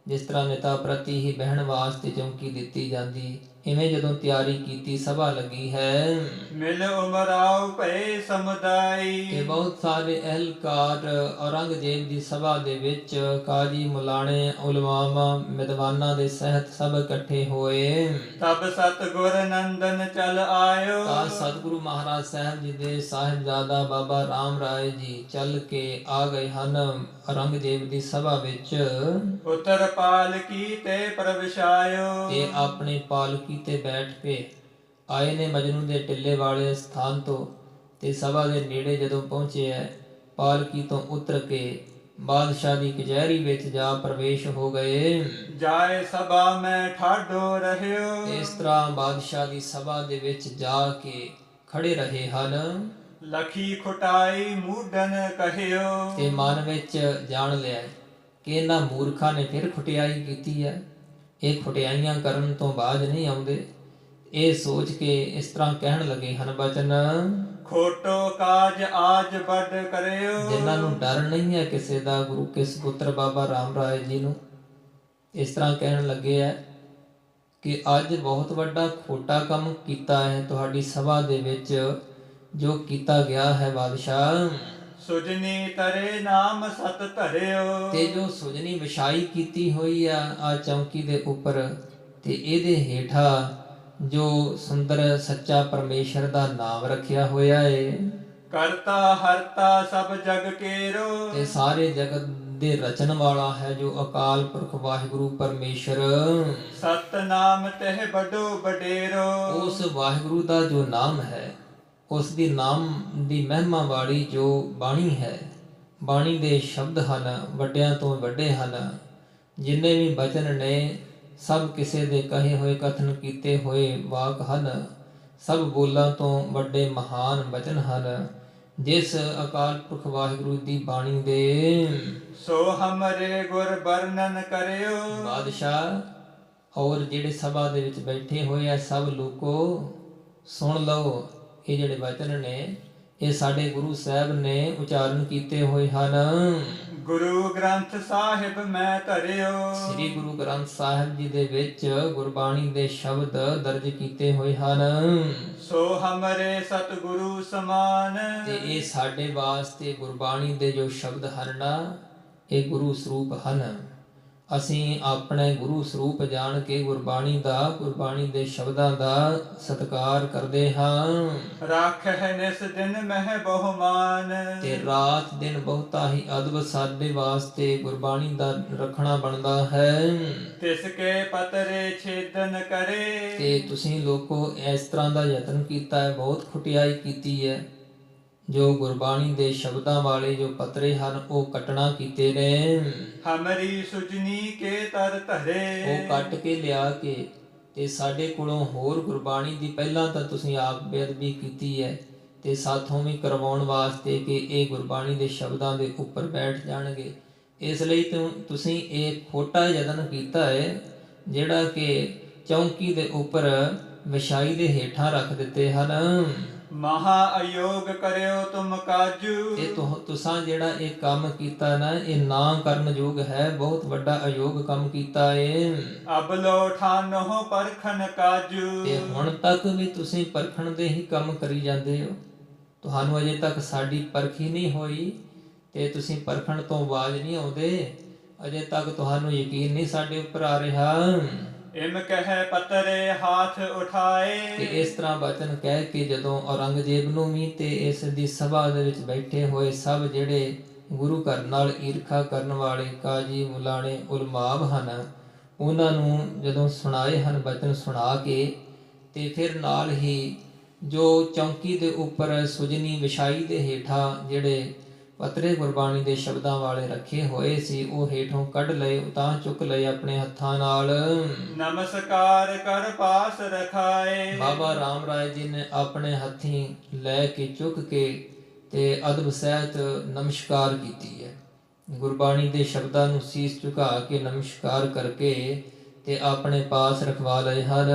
ਜਿਸ ਤਰ੍ਹਾਂ ਨਿਤਾ ਪ੍ਰਤੀ ਹੀ ਬਹਿਣ ਵਾਸਤੇ ਚੌਂਕੀ ਦਿੱਤੀ ਜਾਂਦੀ, ਇਵੇਂ ਜਦੋਂ ਤਿਆਰੀ ਕੀਤੀ, ਸਭਾ ਲੱਗੀ ਹੈ। ਮਿਲ ਉਮਰਾਉ ਭਏ ਸਮੁਦਾਈ। ਤੇ ਬਹੁਤ ਸਾਰੇ ਅਹਿਲਕਾਰ ਔਰੰਗਜ਼ੇਬ ਦੀ ਸਭਾ ਦੇ ਵਿੱਚ ਕਾਜੀ, ਮੁਲਾਣੇ, ਉਲਮਾਵਾਂ, ਵਿਦਵਾਨਾਂ ਦੇ ਸਹਿਤ ਸਭ ਇਕੱਠੇ ਹੋਏ। ਤਬ ਸਤਿਗੁਰ ਨੰਦਨ ਚਲ ਆਇਓ। ਤਾਂ ਸਤਿਗੁਰੂ ਮਹਾਰਾਜ ਸਾਹਿਬ ਜੀ ਦੇ ਸਾਹਿਬਜ਼ਾਦਾ ਬਾਬਾ ਰਾਮ ਰਾਏ ਜੀ ਚੱਲ ਕੇ ਆ ਗਏ ਹਨ ਔਰੰਗਜ਼ੇਬ ਦੀ ਸਭਾ ਵਿੱਚ। ਉਤਰ ਪਾਲਕੀ ਤੇ ਪ੍ਰਵਿਸ਼ਾਇਓ। ਤੇ ਆਪਣੇ ਪਾਲਕੀ ਤੇ ਬੈਠ ਕੇ ਆਏ ਨੇ ਮਜਨੂ ਦੇ ਟਿੱਲੇ ਵਾਲੇ ਸਥਾਨ ਤੋਂ। ਤੇ ਸਭਾ ਦੇ ਨੇੜੇ ਜਦੋਂ ਪਹੁੰਚੇ ਹੈ, ਪਾਲਕੀ ਤੋਂ ਉਤਰ ਕੇ ਬਾਦਸ਼ਾਹ ਦੀ ਕਚਹਿਰੀ ਵਿੱਚ ਜਾ ਪ੍ਰਵੇਸ਼ ਹੋ ਗਏ। ਜਾਏ ਸਭਾ ਮੈਂ ਠਾਡੋ ਰਹਿਓ। ਇਸ ਤਰ੍ਹਾਂ ਬਾਦਸ਼ਾਹ ਦੀ ਸਭਾ ਦੇ ਵਿੱਚ ਜਾ ਕੇ ਖੜੇ ਰਹੇ ਹਨ। ਲਖੀ ਖੁਟਾਈ ਮੂਡਨ ਕਹਿਓ। ਤੇ ਮਨ ਵਿੱਚ ਜਾਣ ਲਿਆ ਕਿ ਇਹਨਾਂ ਮੂਰਖਾਂ ਨੇ ਫਿਰ ਖੁਟਿਆਈ ਕੀਤੀ ਹੈ, ਇਹ ਖੁਟਿਆਈਆਂ ਕਰਨ ਤੋਂ ਬਾਅਦ ਨਹੀਂ ਆਉਂਦੇ। ਇਹ ਸੋਚ ਕੇ ਇਸ ਤਰ੍ਹਾਂ ਕਹਿਣ ਲੱਗੇ ਹਨ ਬਚਨ, ਖੋਟੋ ਕਾਜ ਆਜ ਵੱਡ ਕਰਿਓ। ਜਿਨ੍ਹਾਂ ਨੂੰ ਡਰ ਨਹੀਂ ਹੈ ਕਿਸੇ ਦਾ, ਗੁਰੂ ਕੇ ਸਪੁੱਤਰ ਬਾਬਾ ਰਾਮ ਰਾਏ ਜੀ ਨੂੰ ਇਸ ਤਰ੍ਹਾਂ ਕਹਿਣ ਲੱਗੇ ਹੈ ਕਿ ਅੱਜ ਬਹੁਤ ਵੱਡਾ ਖੋਟਾ ਕੰਮ ਕੀਤਾ ਹੈ ਤੁਹਾਡੀ ਸਭਾ ਦੇ ਵਿੱਚ, ਜੋ ਕੀਤਾ ਗਿਆ ਹੈ ਬਾਦਸ਼ਾਹ। ਸੁਜਨੀ ਤਰੇ ਨਾਮ ਸਤ ਧਰਿਓ। ਤੇ ਜੋ ਸੁਜਨੀ ਵਿਛਾਈ ਕੀਤੀ ਹੋਈ ਆ ਚੌਂਕੀ ਦੇ ਉੱਪਰ, ਤੇ ਇਹਦੇ ਹੇਠਾਂ ਜੋ ਸੁੰਦਰ ਸੱਚਾ ਪਰਮੇਸ਼ਰ ਦਾ ਨਾਮ ਰੱਖਿਆ ਹੋਇਆ ਏ। ਕਰਤਾ ਹਰਤਾ ਸਭ ਜਗ ਕੇਰੋ। ਤੇ ਸਾਰੇ ਜਗਤ ਦੇ ਰਚਨ ਵਾਲਾ ਹੈ ਜੋ ਅਕਾਲ ਪੁਰਖ ਵਾਹਿਗੁਰੂ ਪਰਮੇਸ਼ਰ। ਸਤਨਾਮ ਤਹਿ ਵੱਡੋ ਵਡੇਰੋ। ਉਸ ਵਾਹਿਗੁਰੂ ਦਾ ਜੋ ਨਾਮ ਹੈ, ਉਸ ਦੀ ਨਾਮ ਦੀ ਮਹਿਮਾ ਵਾਲੀ ਜੋ ਬਾਣੀ ਹੈ, ਬਾਣੀ ਦੇ ਸ਼ਬਦ ਹਨ, ਵੱਡਿਆਂ ਤੋਂ ਵੱਡੇ ਹਨ। ਜਿੰਨੇ ਵੀ ਬਚਨ ਨੇ ਸਭ ਕਿਸੇ ਦੇ ਕਹੇ ਹੋਏ, ਕਥਨ ਕੀਤੇ ਹੋਏ ਵਾਕ ਹਨ। ਸਭ ਬੋਲਾਂ ਤੋਂ ਵੱਡੇ ਮਹਾਨ ਬਚਨ ਹਨ, ਜਿਸ ਅਕਾਲ ਪੁਰਖ ਵਾਹਿਗੁਰੂ ਦੀ ਬਾਣੀ ਦੇ। ਸੋ ਹਮਰੇ ਗੁਰ ਵਰਣਨ ਕਰਿਓ। ਬਾਦਸ਼ਾਹ ਔਰ ਜਿਹੜੇ ਸਭਾ ਦੇ ਵਿੱਚ ਬੈਠੇ ਹੋਏ ਆ ਸਭ ਲੋਕੋ ਸੁਣ ਲਓ, ਇਹ ਜਿਹੜੇ ਬਚਨ ਨੇ ਇਹ ਸਾਡੇ ਗੁਰੂ ਸਾਹਿਬ ਨੇ ਉਚਾਰਨ ਕੀਤੇ ਹੋਏ ਹਨ। ਗੁਰੂ ਗ੍ਰੰਥ ਸਾਹਿਬ ਮੈਂ ਧਰਿਓ। ਸ੍ਰੀ ਗੁਰੂ ਗ੍ਰੰਥ ਸਾਹਿਬ ਜੀ ਦੇ ਵਿੱਚ ਗੁਰਬਾਣੀ ਦੇ ਸ਼ਬਦ ਦਰਜ ਕੀਤੇ ਹੋਏ ਹਨ। ਸੋ ਹਮਰੇ ਸਤਿਗੁਰੂ ਸਮਾਨ। ਤੇ ਇਹ ਸਾਡੇ ਵਾਸਤੇ ਗੁਰਬਾਣੀ ਦੇ ਜੋ ਸ਼ਬਦ ਹਨ ਨਾ, ਇਹ ਗੁਰੂ ਸਰੂਪ ਹਨ। ਅਸੀਂ ਆਪਣੇ ਗੁਰੂ ਸਰੂਪ ਜਾਣ ਕੇ ਗੁਰਬਾਣੀ ਦਾ, ਗੁਰਬਾਣੀ ਦੇ ਸ਼ਬਦਾਂ ਦਾ ਸਤਿਕਾਰ ਕਰਦੇ ਹਾਂ। ਰਾਖਹਿ ਨਿਸ ਦਿਨ ਮਹਿ ਬਹੁਮਾਨ। ਤੇ ਰਾਤ ਦਿਨ ਬਹੁਤਾ ਹੀ ਅਦਬ ਸਾਡੇ ਵਾਸਤੇ ਗੁਰਬਾਣੀ ਦਾ ਰੱਖਣਾ ਬਣਦਾ ਹੈ। ਤਿਸ ਕੇ ਪਤਰੇ ਛੇਦਨ ਕਰੇ। ਤੇ ਤੁਸੀਂ ਲੋਕੋ ਇਸ ਤਰ੍ਹਾਂ ਦਾ ਯਤਨ ਕੀਤਾ ਹੈ, ਬਹੁਤ ਖੁਟਿਆਈ ਕੀਤੀ ਹੈ। ਜੋ ਗੁਰਬਾਣੀ ਦੇ ਸ਼ਬਦਾਂ ਵਾਲੇ ਜੋ ਪਤਰੇ ਹਨ ਉਹ ਕੱਟਣਾ ਕੀਤੇ ਨੇ। ਹਮਰੀ ਸੁਜਨੀ ਕੇ ਤਰ ਧਰੇ। ਉਹ ਕੱਟ ਕੇ ਲਿਆ ਕੇ ਤੇ ਸਾਡੇ ਕੋਲੋਂ ਹੋਰ ਗੁਰਬਾਣੀ ਦੀ ਪਹਿਲਾਂ ਤਾਂ ਤੁਸੀਂ ਆਪ ਬੇਅਦਬੀ ਕੀਤੀ ਹੈ ਤੇ ਸਾਥੋਂ ਵੀ ਕਰਵਾਉਣ ਵਾਸਤੇ ਕਿ ਇਹ ਗੁਰਬਾਣੀ ਦੇ ਸ਼ਬਦਾਂ ਦੇ ਉੱਪਰ ਬੈਠ ਜਾਣਗੇ। ਇਸ ਲਈ ਤੁਸੀਂ ਇਹ ਖੋਟਾ ਯਤਨ ਕੀਤਾ ਹੈ ਜਿਹੜਾ ਕਿ ਚੌਂਕੀ ਦੇ ਉੱਪਰ ਵਿਛਾਈ ਦੇ ਹੇਠਾਂ ਰੱਖ ਦਿੱਤੇ ਹਨ। ਮਹਾ ਅਯੋਗ ਕਰਿਓ ਤੁਮ ਕਾਜੂ। ਇਹ ਤੁਸਾਂ ਜਿਹੜਾ ਇਹ ਕੰਮ ਕੀਤਾ ਨਾ, ਇਹ ਨਾ ਕਰਨ ਯੋਗ ਹੈ, ਬਹੁਤ ਵੱਡਾ ਅਯੋਗ ਕੰਮ ਕੀਤਾ ਏ। ਅਬ ਲੋ ਠਾਨੋ ਪਰਖਨ ਕਾਜੂ। ਤੇ ਹੁਣ ਤੱਕ ਵੀ ਤੁਸੀਂ ਪਰਖਣ ਦੇ ਹੀ ਕੰਮ ਕਰੀ ਜਾਂਦੇ ਹੋ। ਤੁਹਾਨੂੰ ਅਜੇ ਤੱਕ ਸਾਡੀ ਪਰਖ ਹੀ ਨਹੀਂ ਹੋਈ ਤੇ ਤੁਸੀਂ ਪਰਖਣ ਤੋਂ ਬਾਅਦ ਨਹੀਂ ਆਉਂਦੇ। ਅਜੇ ਤੱਕ ਤੁਹਾਨੂੰ ਯਕੀਨ ਨਹੀਂ ਸਾਡੇ ਉੱਪਰ ਆ ਰਿਹਾ। ਇਮ ਕਹਿ ਪਤਰੇ ਹਾਥ ਉਠਾਏ। ਤੇ ਇਸ ਤਰ੍ਹਾਂ ਬਚਨ ਕਹਿ ਕੇ ਜਦੋਂ ਔਰੰਗਜ਼ੇਬ ਨੂੰ ਵੀ ਤੇ ਇਸ ਦੀ ਸਭਾ ਦੇ ਵਿੱਚ ਬੈਠੇ ਹੋਏ ਸਭ ਜਿਹੜੇ ਗੁਰੂ ਘਰ ਨਾਲ ਈਰਖਾ ਕਰਨ ਵਾਲੇ ਕਾਜੀ ਮੁਲਾਣੇ ਉਲਮਾਬ ਹਨ, ਉਹਨਾਂ ਨੂੰ ਜਦੋਂ ਸੁਣਾਏ ਹਨ ਬਚਨ ਸੁਣਾ ਕੇ, ਤੇ ਫਿਰ ਨਾਲ ਹੀ ਜੋ ਚੌਂਕੀ ਦੇ ਉੱਪਰ ਸੁਜਨੀ ਵਿਛਾਈ ਦੇ ਹੇਠਾਂ ਜਿਹੜੇ ਪਤਰੇ ਗੁਰਬਾਣੀ ਦੇ ਸ਼ਬਦਾਂ ਵਾਲੇ ਰੱਖੇ ਹੋਏ ਸੀ, ਉਹ ਹੇਠੋਂ ਕੱਢ ਲਏ, ਉਤਾਂ ਚੁੱਕ ਲਏ ਆਪਣੇ ਹੱਥਾਂ ਨਾਲ। ਨਮਸਕਾਰ ਕਰ ਪਾਸ ਰਖਾਏ। ਬਾਬਾ ਰਾਮ ਰਾਏ ਜੀ ਨੇ ਆਪਣੇ ਹੱਥੀਂ ਲੈ ਕੇ ਚੁੱਕ ਕੇ ਤੇ ਅਦਬ ਸਹਿਤ ਨਮਸਕਾਰ ਕੀਤੀ ਹੈ। ਗੁਰਬਾਣੀ ਦੇ ਸ਼ਬਦਾਂ ਨੂੰ ਸੀਸ ਝੁਕਾ ਕੇ ਨਮਸਕਾਰ ਕਰਕੇ ਤੇ ਆਪਣੇ ਪਾਸ ਰਖਵਾ ਲਏ ਹਨ।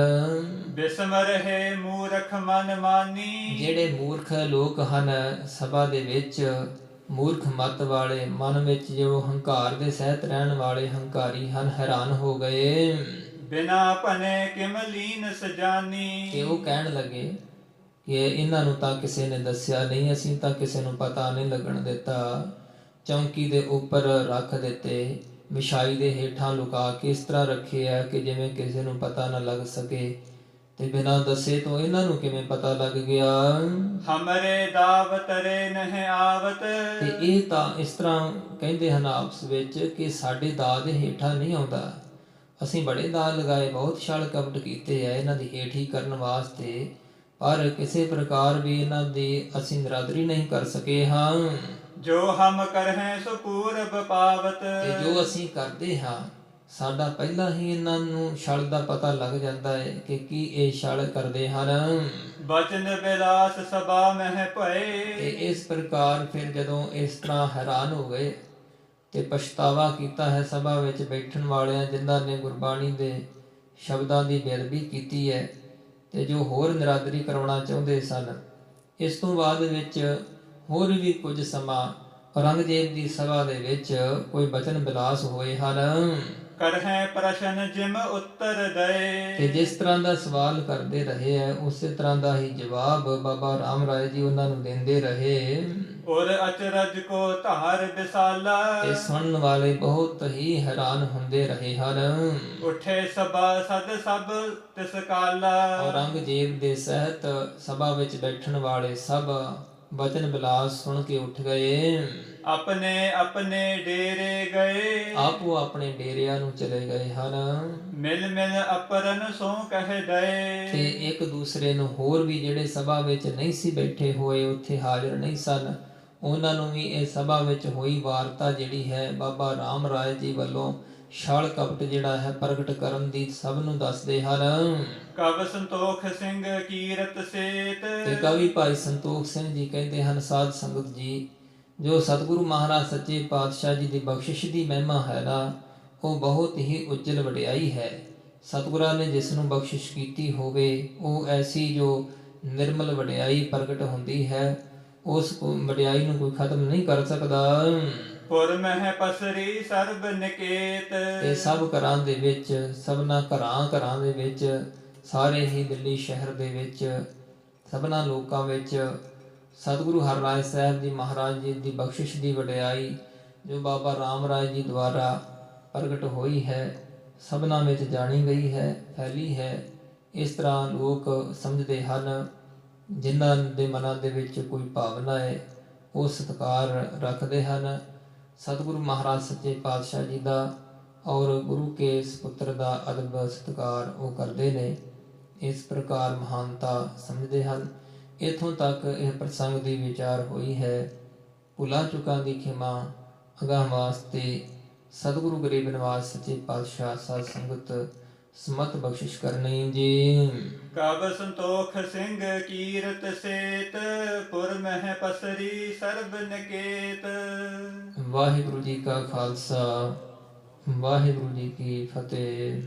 ਬਿਸਮਰ ਹੈ ਮੂਰਖ ਮਨ ਮਾਨੀ। ਜਿਹੜੇ ਮੂਰਖ ਲੋਕ ਹਨ ਸਭਾ ਦੇ ਵਿੱਚ, ਮੂਰਖ ਮਤ ਵਾਲੇ, ਮਨ ਵਿੱਚ ਜੋ ਹੰਕਾਰ ਦੇ ਸਹਿਤ ਰਹਿਣ ਵਾਲੇ ਹੰਕਾਰੀ ਹਨ, ਹੈਰਾਨ ਹੋ ਗਏ। ਬਿਨਾ ਭਨੇ ਕਿਮ ਲੀਨ ਸਜਾਨੀ। ਤੇ ਉਹ ਕਹਿਣ ਲੱਗੇ ਕਿ ਇਹਨਾਂ ਨੂੰ ਤਾਂ ਕਿਸੇ ਨੇ ਦੱਸਿਆ ਨਹੀਂ, ਅਸੀਂ ਤਾਂ ਕਿਸੇ ਨੂੰ ਪਤਾ ਨਹੀਂ ਲੱਗਣ ਦਿੱਤਾ। ਚੌਂਕੀ ਦੇ ਉੱਪਰ ਰੱਖ ਦਿੱਤੇ, ਵਿਛਾਈ ਦੇ ਹੇਠਾਂ ਲੁਕਾ ਕੇ ਇਸ ਤਰ੍ਹਾਂ ਰੱਖੇ ਆ ਕਿ ਜਿਵੇਂ ਕਿਸੇ ਨੂੰ ਪਤਾ ਨਾ ਲੱਗ ਸਕੇ। ਤੇ ਬਿਨਾਂ ਦੱਸੇ ਤੋਂ ਇਹਨਾਂ ਨੂੰ ਕਿਵੇਂ ਪਤਾ ਲੱਗ ਗਿਆ? ਹਮਰੇ ਦਾਵਤ ਰੇ ਨਹਿ ਆਵਤ। ਤੇ ਇਹ ਤਾਂ ਇਸ ਤਰ੍ਹਾਂ ਕਹਿੰਦੇ ਹਨ ਆਪਸ ਵਿੱਚ ਕਿ ਸਾਡੇ ਦਾਅ ਦੇ ਹੇਠਾਂ ਨਹੀਂ ਆਉਂਦਾ। ਅਸੀਂ ਬੜੇ ਦਾਅ ਲਗਾਏ, ਬਹੁਤ ਛਲ ਕਪਟ ਕੀਤੇ ਆ ਇਹਨਾਂ ਦੀ ਹੇਠ ਹੀ ਕਰਨ ਵਾਸਤੇ, ਪਰ ਕਿਸੇ ਪ੍ਰਕਾਰ ਵੀ ਇਹਨਾਂ ਦੀ ਅਸੀਂ ਨਿਰਾਦਰੀ ਨਹੀਂ ਕਰ ਸਕੇ ਹਾਂ। ਜੋ ਹਮ ਕਰਹਿ ਸੋ ਪੂਰਬ ਪਾਵਤ। ਤੇ ਜੋ ਅਸੀਂ ਕਰਦੇ ਹਾਂ ਸਾਡਾ ਪਹਿਲਾਂ ਹੀ ਇਹਨਾਂ ਨੂੰ ਛਲ ਦਾ ਪਤਾ ਲੱਗ ਜਾਂਦਾ ਹੈ ਕਿ ਕੀ ਇਹ ਛਲ ਕਰਦੇ ਹਨ। ਬਚਨ ਬਿਲਾਸ ਸਭਾ ਮਹਿ ਭਏ। ਤੇ ਇਸ ਪ੍ਰਕਾਰ ਫਿਰ ਜਦੋਂ ਇਸ ਤਰ੍ਹਾਂ ਹੈਰਾਨ ਹੋ ਗਏ ਤੇ ਪਛਤਾਵਾ ਕੀਤਾ ਹੈ ਸਭਾ ਵਿੱਚ ਬੈਠਣ ਵਾਲਿਆਂ ਜਿਨ੍ਹਾਂ ਨੇ ਗੁਰਬਾਣੀ ਦੇ ਸ਼ਬਦਾਂ ਦੀ ਬੇਅਦਬੀ ਕੀਤੀ ਹੈ ਤੇ ਜੋ ਹੋਰ ਨਿਰਾਦਰੀ ਕਰਵਾਉਣਾ ਚਾਹੁੰਦੇ ਸਨ। ਇਸ ਤੋਂ ਬਾਅਦ ਵਿੱਚ ਹੋਰ ਵੀ ਕੁਝ ਸਮਾਂ ਔਰੰਗਜ਼ੇਬ ਦੀ ਸਭਾ ਦੇ ਵਿੱਚ ਕੋਈ ਬਚਨ ਬਿਲਾਸ ਹੋਏ ਹਨ। ਕਰਹਿ ਪ੍ਰਸ਼ਨ ਜਿਮ ਉੱਤਰ ਦਏ। ਤੇ ਜਿਸ ਤਰ੍ਹਾਂ ਦਾ ਸਵਾਲ ਕਰਦੇ ਰਹੇ ਹੈ ਉਸੇ ਤਰ੍ਹਾਂ ਦਾ ਹੀ ਜਵਾਬ ਬਾਬਾ ਰਾਮ ਰਾਏ ਜੀ ਉਹਨਾਂ ਨੂੰ ਦਿੰਦੇ ਰਹੇ। ਔਰ ਅਚਰਜ ਕੋ ਧਾਰ ਵਿਸਾਲਾ। ਤੇ ਸੁਣਨ ਵਾਲੇ ਬਹੁਤ ਹੀ ਹੈਰਾਨ ਹੁੰਦੇ ਰਹੇ ਹਨ। ਉਠੇ ਸਭਾ ਸਦ ਸਭ ਤਿਸ ਕਾਲਾ। ਔਰੰਗਜ਼ੇਬ ਦੇ ਸਹਿਤ ਸਭਾ ਵਿੱਚ ਬੈਠਣ ਵਾਲੇ ਸਭ ਬਚਨ ਬਿਲਾਸ ਸੁਣ ਕੇ ਉੱਠ ਗਏ। ਆਪਣੇ ਆਪਣੇ ਡੇਰੇ ਗਏ। ਆਪੋ ਆਪਣੇ ਡੇਰਿਆਂ ਨੂੰ ਚਲੇ ਗਏ ਹਨ। ਮਿਲ ਮਿਲ ਅਪਰਨ ਸੋ ਕਹਿ ਦਏ। ਤੇ ਇੱਕ ਦੂਸਰੇ ਨੂੰ ਹੋਰ ਵੀ ਜਿਹੜੇ ਸਭਾ ਵਿੱਚ ਨਹੀਂ ਸੀ ਬੈਠੇ ਹੋਏ, ਉੱਥੇ ਹਾਜ਼ਰ ਨਹੀਂ ਸਨ, ਉਹਨਾਂ ਨੂੰ ਵੀ ਇਹ ਸਭਾ ਵਿੱਚ ਹੋਈ ਵਾਰਤਾ ਜਿਹੜੀ ਹੈ ਬਾਬਾ ਰਾਮ ਰਾਏ ਜੀ ਵੱਲੋਂ ਛਲ ਕਪਟ ਜਿਹੜਾ ਹੈ ਪ੍ਰਗਟ ਕਰਨ ਦੀ ਸਭ ਨੂੰ ਦੱਸਦੇ ਹਨ। ਕਵ ਸੰਤੋਖ ਸਿੰਘ ਕੀਰਤ ਸੇਤ। ਤੇ ਕਵੀ ਭਾਈ ਸੰਤੋਖ ਸਿੰਘ ਜੀ ਕਹਿੰਦੇ ਹਨ, ਸਾਧ ਸੰਗਤ ਜੀ, ਜੋ ਸਤਿਗੁਰੂ ਮਹਾਰਾਜ ਸੱਚੇ ਪਾਤਸ਼ਾਹ ਜੀ ਦੀ ਬਖਸ਼ਿਸ਼ ਦੀ ਮਹਿਮਾ ਹੈ ਨਾ, ਉਹ ਬਹੁਤ ਹੀ ਉਜਲ ਵਡਿਆਈ ਹੈ। ਸਤਿਗੁਰਾਂ ਨੇ ਜਿਸ ਨੂੰ ਬਖਸ਼ਿਸ਼ ਕੀਤੀ ਹੋਵੇ ਉਹ ਐਸੀ ਜੋ ਨਿਰਮਲ ਵਡਿਆਈ ਪ੍ਰਗਟ ਹੁੰਦੀ ਹੈ, ਉਸ ਵਡਿਆਈ ਨੂੰ ਕੋਈ ਖਤਮ ਨਹੀਂ ਕਰ ਸਕਦਾ। ਪੁਰ ਮਹਿ ਪਸਰੀ ਸਰਬ ਨਿਕੇਤ। ਤੇ ਸਭ ਘਰਾਂ ਦੇ ਵਿੱਚ, ਸਭਨਾ ਘਰਾਂ ਦੇ ਵਿੱਚ, ਸਾਰੇ ਹੀ ਦਿੱਲੀ ਸ਼ਹਿਰ ਦੇ ਵਿੱਚ, ਸਭਨਾ ਲੋਕਾਂ ਵਿੱਚ ਸਤਿਗੁਰੂ ਹਰਿਰਾਏ ਸਾਹਿਬ ਜੀ ਮਹਾਰਾਜ ਜੀ ਦੀ ਬਖਸ਼ਿਸ਼ ਦੀ ਵਡਿਆਈ ਜੋ ਬਾਬਾ ਰਾਮ ਰਾਏ ਜੀ ਦੁਆਰਾ ਪ੍ਰਗਟ ਹੋਈ ਹੈ, ਸਭਨਾ ਵਿੱਚ ਜਾਣੀ ਗਈ ਹੈ, ਫੈਲੀ ਹੈ। ਇਸ ਤਰ੍ਹਾਂ ਲੋਕ ਸਮਝਦੇ ਹਨ। ਜਿਨ੍ਹਾਂ ਦੇ ਮਨਾਂ ਦੇ ਵਿੱਚ ਕੋਈ ਭਾਵਨਾ ਹੈ ਉਹ ਸਤਿਕਾਰ ਰੱਖਦੇ ਹਨ ਸਤਿਗੁਰੂ ਮਹਾਰਾਜ ਸੱਚੇ ਪਾਤਸ਼ਾਹ ਜੀ ਦਾ, ਔਰ ਗੁਰੂ ਕੇ ਸਪੁੱਤਰ ਦਾ ਅਦਬ ਸਤਿਕਾਰ ਉਹ ਕਰਦੇ ਨੇ। ਇਸ ਪ੍ਰਕਾਰ ਮਹਾਨਤਾ ਸਮਝਦੇ ਹਨ। ਇੱਥੋਂ ਤੱਕ ਇਹ ਪ੍ਰਸੰਗ ਦੀ ਵਿਚਾਰ ਹੋਈ ਹੈ। ਭੁੱਲਾਂ ਚੁੱਕਾਂ ਦੀ ਖਿਮਾ ਅਗਾਂਹ ਵਾਸਤੇ ਸਤਿਗੁਰੂ ਗਰੀਬ ਨਿਵਾਸ ਸੱਚੇ ਪਾਤਸ਼ਾਹ ਸਾਧ ਸੰਗਤ ਸਮਤ ਬਖਸ਼ਿਸ਼ ਕਰਨੀ ਜੀ। ਕਬ ਸੰਤੋਖ ਸਿੰਘ ਕੀਰਤ ਸੇਤ ਪੁਰ ਮਹਿ ਪਸਰੀ ਸਰਬ ਨਿਕੇਤ। ਵਾਹਿਗੁਰੂ ਜੀ ਕਾ ਖਾਲਸਾ, ਵਾਹਿਗੁਰੂ ਜੀ ਕੀ ਫਤਿਹ।